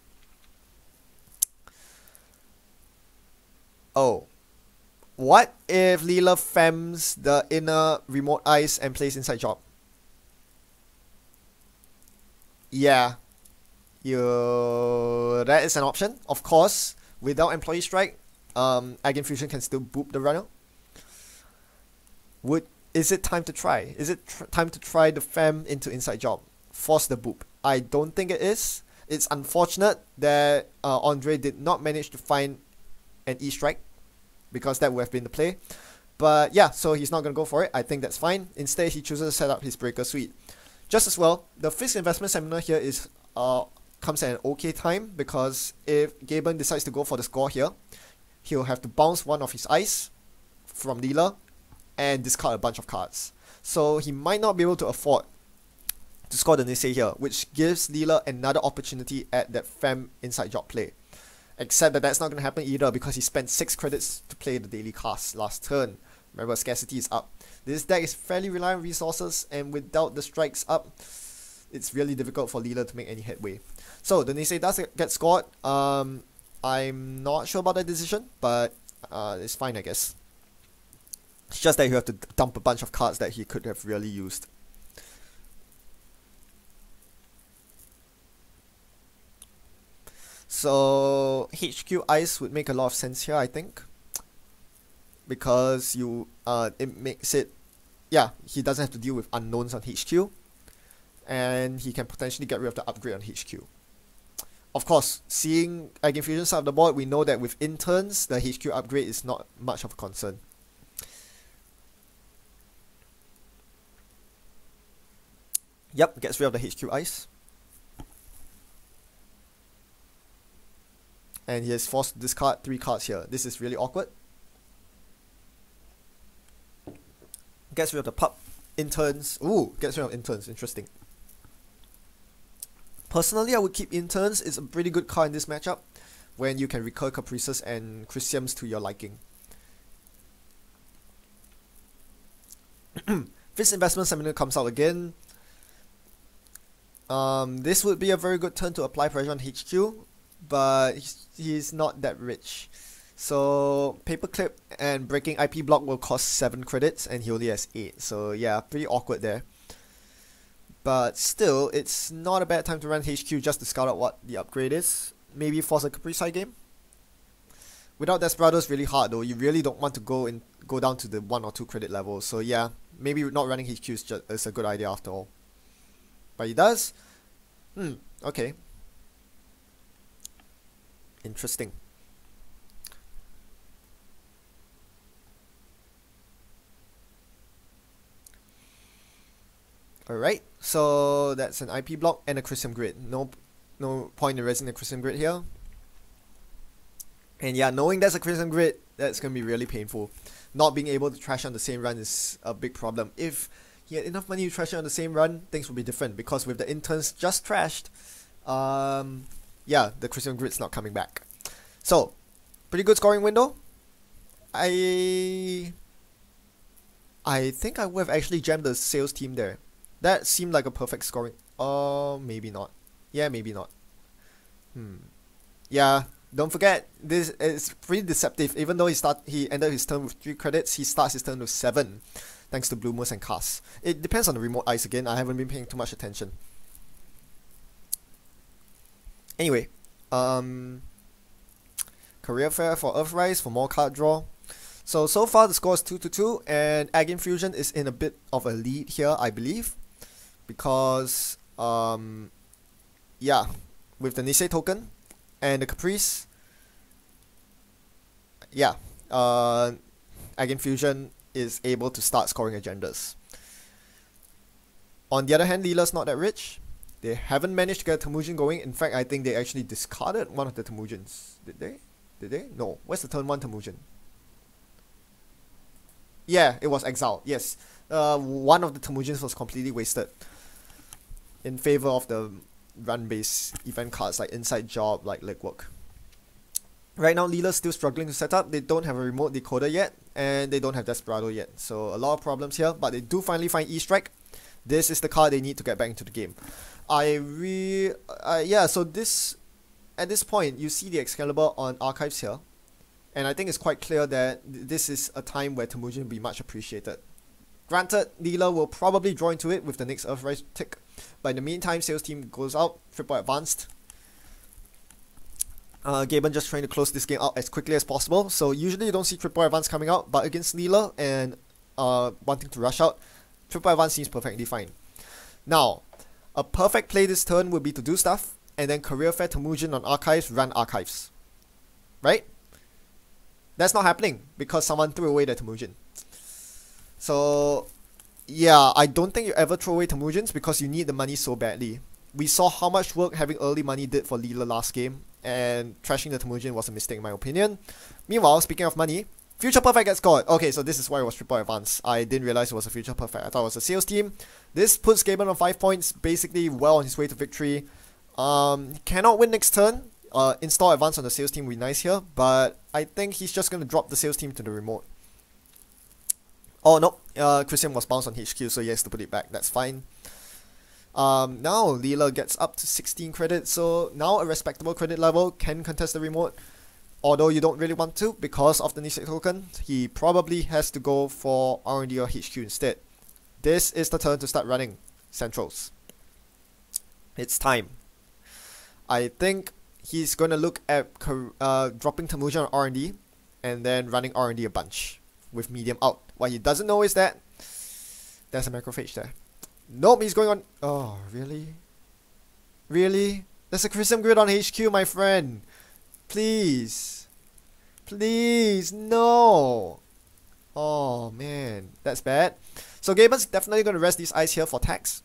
Oh. What if Leela fems the inner remote eyes and plays inside job? Yeah. That is an option. Of course, without employee strike, Aginfusion can still boop the runner. Is it time to try? Is it time to try the fem into inside job? Force the boop. I don't think it is. It's unfortunate that Andre did not manage to find an E-strike, because that would have been the play. But yeah, so he's not going to go for it. I think that's fine. Instead, he chooses to set up his breaker suite. Just as well, the fixed investment seminar here is comes at an okay time, because if Gejben decides to go for the score here, he'll have to bounce one of his ice from Leela and discard a bunch of cards. So he might not be able to afford to score the Nisei here, which gives Leela another opportunity at that fem inside job play. Except that that's not going to happen either, because he spent 6 credits to play the daily cast last turn. Remember, scarcity is up. This deck is fairly reliant on resources, and without the strikes up, it's really difficult for Leela to make any headway. So the Nisei does get scored. I'm not sure about that decision, but it's fine, I guess. It's just that you have to dump a bunch of cards that he could have really used. So HQ Ice would make a lot of sense here, I think, because it makes it, yeah, he doesn't have to deal with unknowns on HQ, and he can potentially get rid of the upgrade on HQ. Of course, seeing Aginfusion side of the board, we know that with interns, the HQ upgrade is not much of a concern. Yep, gets rid of the HQ Ice. And he is forced to discard 3 cards here. This is really awkward. Gets rid of the pup. Interns. Ooh, gets rid of interns. Interesting. Personally, I would keep interns. It's a pretty good card in this matchup, when you can recur Caprices and Chrysiums to your liking. Fixed investment seminar comes out again. This would be a very good turn to apply pressure on HQ, but he's not that rich. So paperclip and breaking IP block will cost 7 credits, and he only has 8. So yeah, pretty awkward there. But still, it's not a bad time to run HQ just to scout out what the upgrade is. Maybe force a Capri side game. Without Desperado, it's really hard though. You really don't want to go down to the 1 or 2 credit level. So yeah, maybe not running HQ is a good idea after all. But he does. Okay. Interesting. Alright, so that's an IP block and a Chrysium Grid. No point in raising the Chrysium Grid here. And yeah, knowing there's a Chrysium Grid, that's going to be really painful. Not being able to trash on the same run is a big problem. If he had enough money to trash on the same run, things would be different. Because with the interns just trashed, yeah, the Chrysium Grid's not coming back. So, pretty good scoring window. I think I would have actually jammed the sales team there. That seemed like a perfect scoring. Maybe not. Yeah, maybe not. Yeah, don't forget, this is pretty deceptive. Even though he ended his turn with 3 credits, he starts his turn with 7, thanks to Bloomers and Casts. It depends on the remote eyes again. I haven't been paying too much attention. Anyway, career fair for Earthrise for more card draw. So far the score is 2-2, and Aginfusion is in a bit of a lead here, I believe. Because, yeah, with the Nisei token and the Caprice, yeah, Aginfusion is able to start scoring agendas. On the other hand, Leela's not that rich. They haven't managed to get a Temujin going. In fact, I think they actually discarded one of the Temujins. Did they? Did they? No. Where's the turn 1 Temujin? Yeah, it was exiled. Yes. One of the Temujins was completely wasted in favor of the run-based event cards like Inside Job, like Legwork. Right now, Leela's still struggling to set up. They don't have a remote decoder yet, and they don't have Desperado yet. So a lot of problems here, but they do finally find E-Strike. This is the card they need to get back into the game. Yeah, so this, at this point, you see the Excalibur on Archives here. And I think it's quite clear that this is a time where Temujin will be much appreciated. Granted, Leela will probably draw into it with the next Earthrise tick. But in the meantime, Sales Team goes out, triple advanced. Gejben just trying to close this game out as quickly as possible. So usually you don't see triple advance coming out, but against Leela and wanting to rush out, triple advance seems perfectly fine. Now, a perfect play this turn would be to do stuff, and then Career Fair Temujin on Archives, run Archives. Right? That's not happening, because someone threw away the Temujin. So, yeah, I don't think you ever throw away Temujins, because you need the money so badly. We saw how much work having early money did for Leela last game, and trashing the Temujin was a mistake in my opinion. Meanwhile, speaking of money, Future Perfect gets scored. Okay, so this is why it was triple advance. I didn't realize it was a Future Perfect. I thought it was a Sales Team. This puts Gejben on 5 points, basically well on his way to victory. Cannot win next turn. Install advance on the Sales Team would be nice here, but I think he's just going to drop the Sales Team to the remote. Oh no, Christian was bounced on HQ, so he has to put it back. That's fine. Now Leela gets up to 16 credits, so now a respectable credit level, can contest the remote. Although you don't really want to because of the Nisei token, he probably has to go for R&D or HQ instead. This is the turn to start running Centrals. It's time. I think he's going to look at dropping Temujin on R&D and then running R&D a bunch with medium out. What he doesn't know is that there's a macrophage there. Nope, he's going on... Oh, really? Really? There's a Chrism Grid on HQ, my friend. Please. Please, no. Oh, man. That's bad. So Gejben's definitely going to rest these eyes here for tax.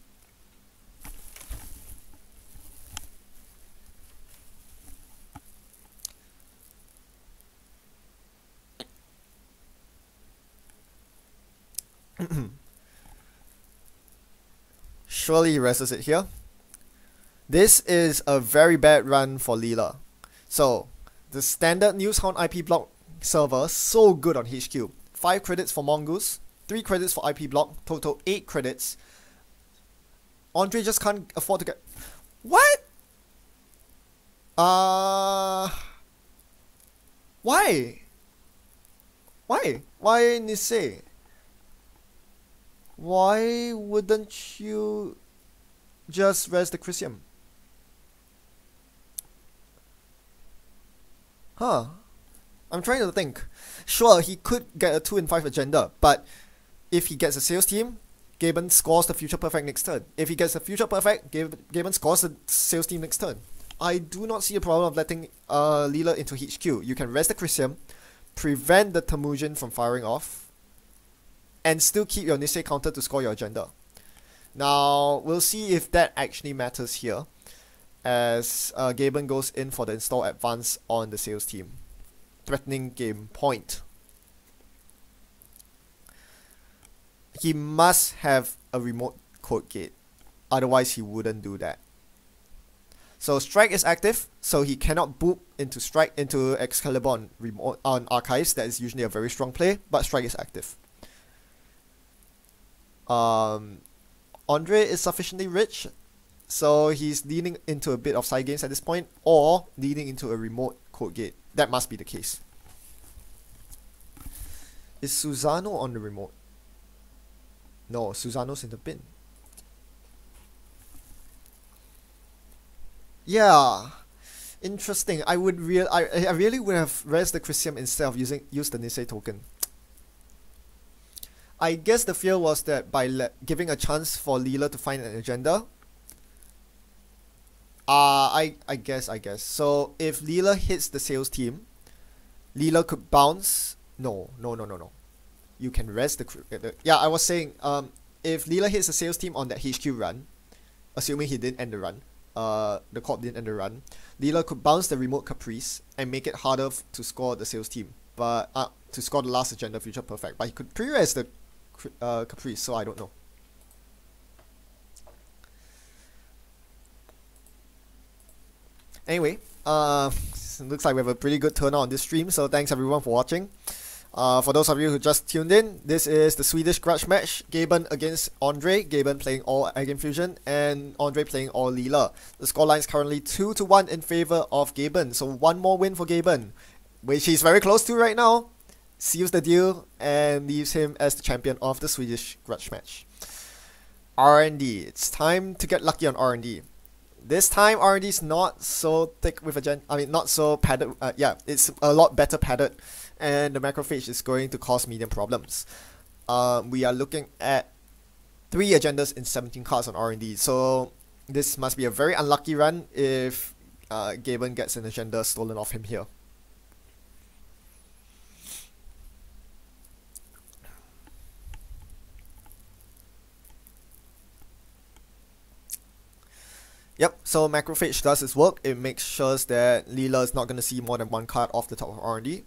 Surely he rests it here. This is a very bad run for Leela. So, the standard Newshound IP block server, so good on HQ. 5 credits for Mongoose, 3 credits for IP block, total 8 credits. Andre just can't afford to get... What? Why? Why? Why Nisei? Why wouldn't you just res the Christium? Huh. I'm trying to think. Sure, he could get a 2 in 5 agenda, but if he gets a Sales Team, Gejben scores the Future Perfect next turn. If he gets a Future Perfect, Gejben scores the Sales Team next turn. I do not see a problem of letting Leela into HQ. You can rest the Christium, prevent the Temujin from firing off, and still keep your Nisei counter to score your agenda. Now, we'll see if that actually matters here, as Gejben goes in for the install advance on the Sales Team, threatening game point. He must have a remote code gate, otherwise he wouldn't do that. So Strike is active, so he cannot boop into Strike into Excalibur on, remote, on Archives. That is usually a very strong play, but Strike is active. Andre is sufficiently rich, so he's leaning into a bit of side games at this point, or leaning into a remote code gate. That must be the case. Is Susano on the remote? No, Susano's in the bin. Yeah, interesting. I really would have res the Christium instead of use the Nisei token. I guess the fear was that by giving a chance for Leela to find an agenda. I guess. So if Leela hits the Sales Team, Leela could bounce. No. You can rest the... Yeah, I was saying, if Leela hits the Sales Team on that HQ run, assuming he didn't end the run, the court didn't end the run, Leela could bounce the remote Caprice and make it harder to score the sales team, but to score the last agenda future perfect. But he could pre-res the Caprice, so I don't know. Anyway, looks like we have a pretty good turnout on this stream, so thanks everyone for watching. For those of you who just tuned in, this is the Swedish grudge match. Gejben against Andre. Gejben playing all Aginfusion and Andre playing all Leela. The scoreline is currently 2-1 in favor of Gejben. So one more win for Gejben, which he's very close to right now. Seals the deal and leaves him as the champion of the Swedish grudge match. R&D. It's time to get lucky on R&D. This time R&D is not so thick with not so padded. Yeah, it's a lot better padded, and the macrophage is going to cause medium problems. We are looking at 3 agendas in 17 cards on R&D, so this must be a very unlucky run if Gejben gets an agenda stolen off him here. Yep, so macrophage does its work. It makes sure that Leela is not going to see more than 1 card off the top of R&D.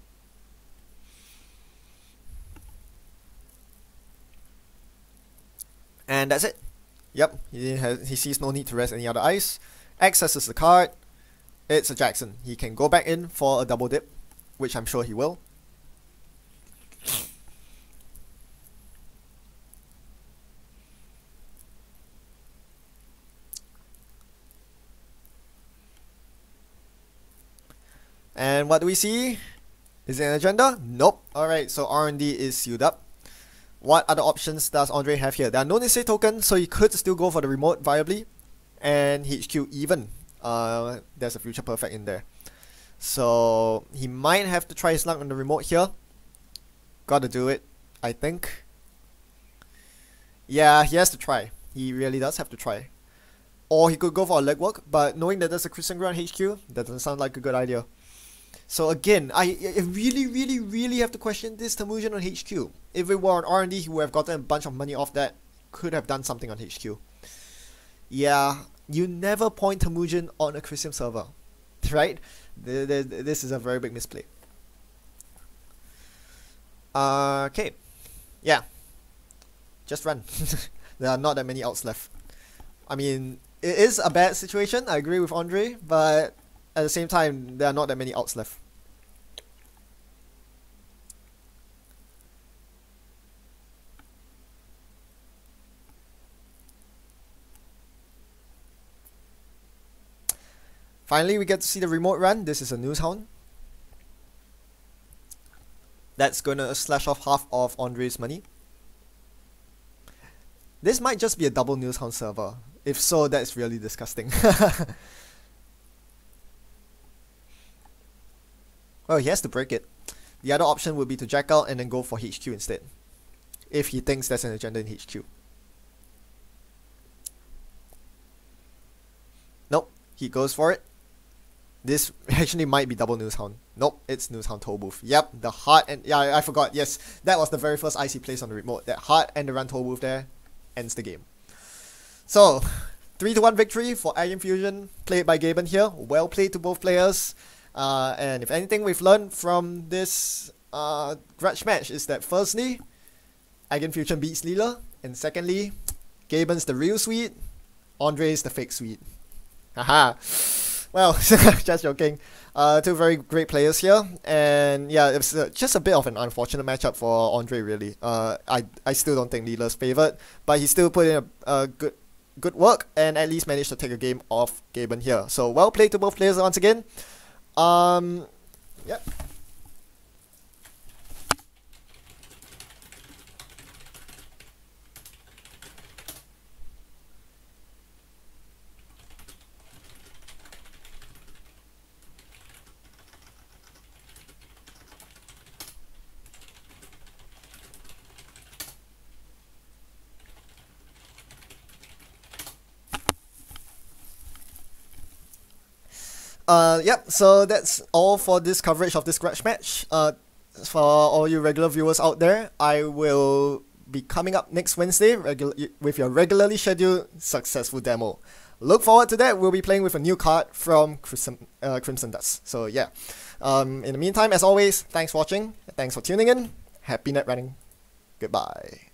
And that's it. Yep, he sees no need to rest any other ice. Accesses the card. It's a Jackson. He can go back in for a double dip, which I'm sure he will. And what do we see? Is it an agenda? Nope. Alright, so R&D is sealed up. What other options does Andre have here? There are no necessary tokens, so he could still go for the remote viably. And HQ even. There's a future perfect in there. So he might have to try his luck on the remote here. Gotta do it, I think. Yeah, he has to try. He really does have to try. Or he could go for a legwork, but knowing that there's a Christian Ground HQ, that doesn't sound like a good idea. So again, I really have to question this Temujin on HQ. If it were on R&D, he would have gotten a bunch of money off that. Could have done something on HQ. Yeah, you never point Temujin on a Christian server. Right? This is a very big misplay. Okay. Yeah. Just run. There are not that many outs left. I mean, it is a bad situation, I agree with Andre, but at the same time, there are not that many outs left. Finally, we get to see the remote run. This is a News Hound. That's gonna slash off half of Andre's money. This might just be a double News Hound server. If so, that's really disgusting. Well, he has to break it. The other option would be to jack out and then go for HQ instead, if he thinks there's an agenda in HQ. Nope, he goes for it. This actually might be double News Hound. Nope, it's News Hound Toll Booth. Yep, the heart and... yeah, I forgot. Yes, that was the very first ice he placed on the remote. That heart and the run Toll Booth there ends the game. So, 3-1 victory for Aginfusion, played by Gejben here. Well played to both players. And if anything we've learned from this grudge match is that firstly, Aginfusion beats Leela, and secondly, Gejben's the real Swede, Andre's the fake Swede. Haha. Well, just joking. 2 very great players here, and yeah, it's just a bit of an unfortunate matchup for Andre really. I still don't think Leela's favored, but he still put in a good work and at least managed to take a game off Gejben here. So well played to both players once again. Yep. Yep, so that's all for this coverage of this grudge match. For all you regular viewers out there, I will be coming up next Wednesday with your regularly scheduled successful demo. look forward to that. We'll be playing with a new card from Crimson Dust. So yeah, in the meantime, as always, thanks for watching, thanks for tuning in, happy net running, goodbye.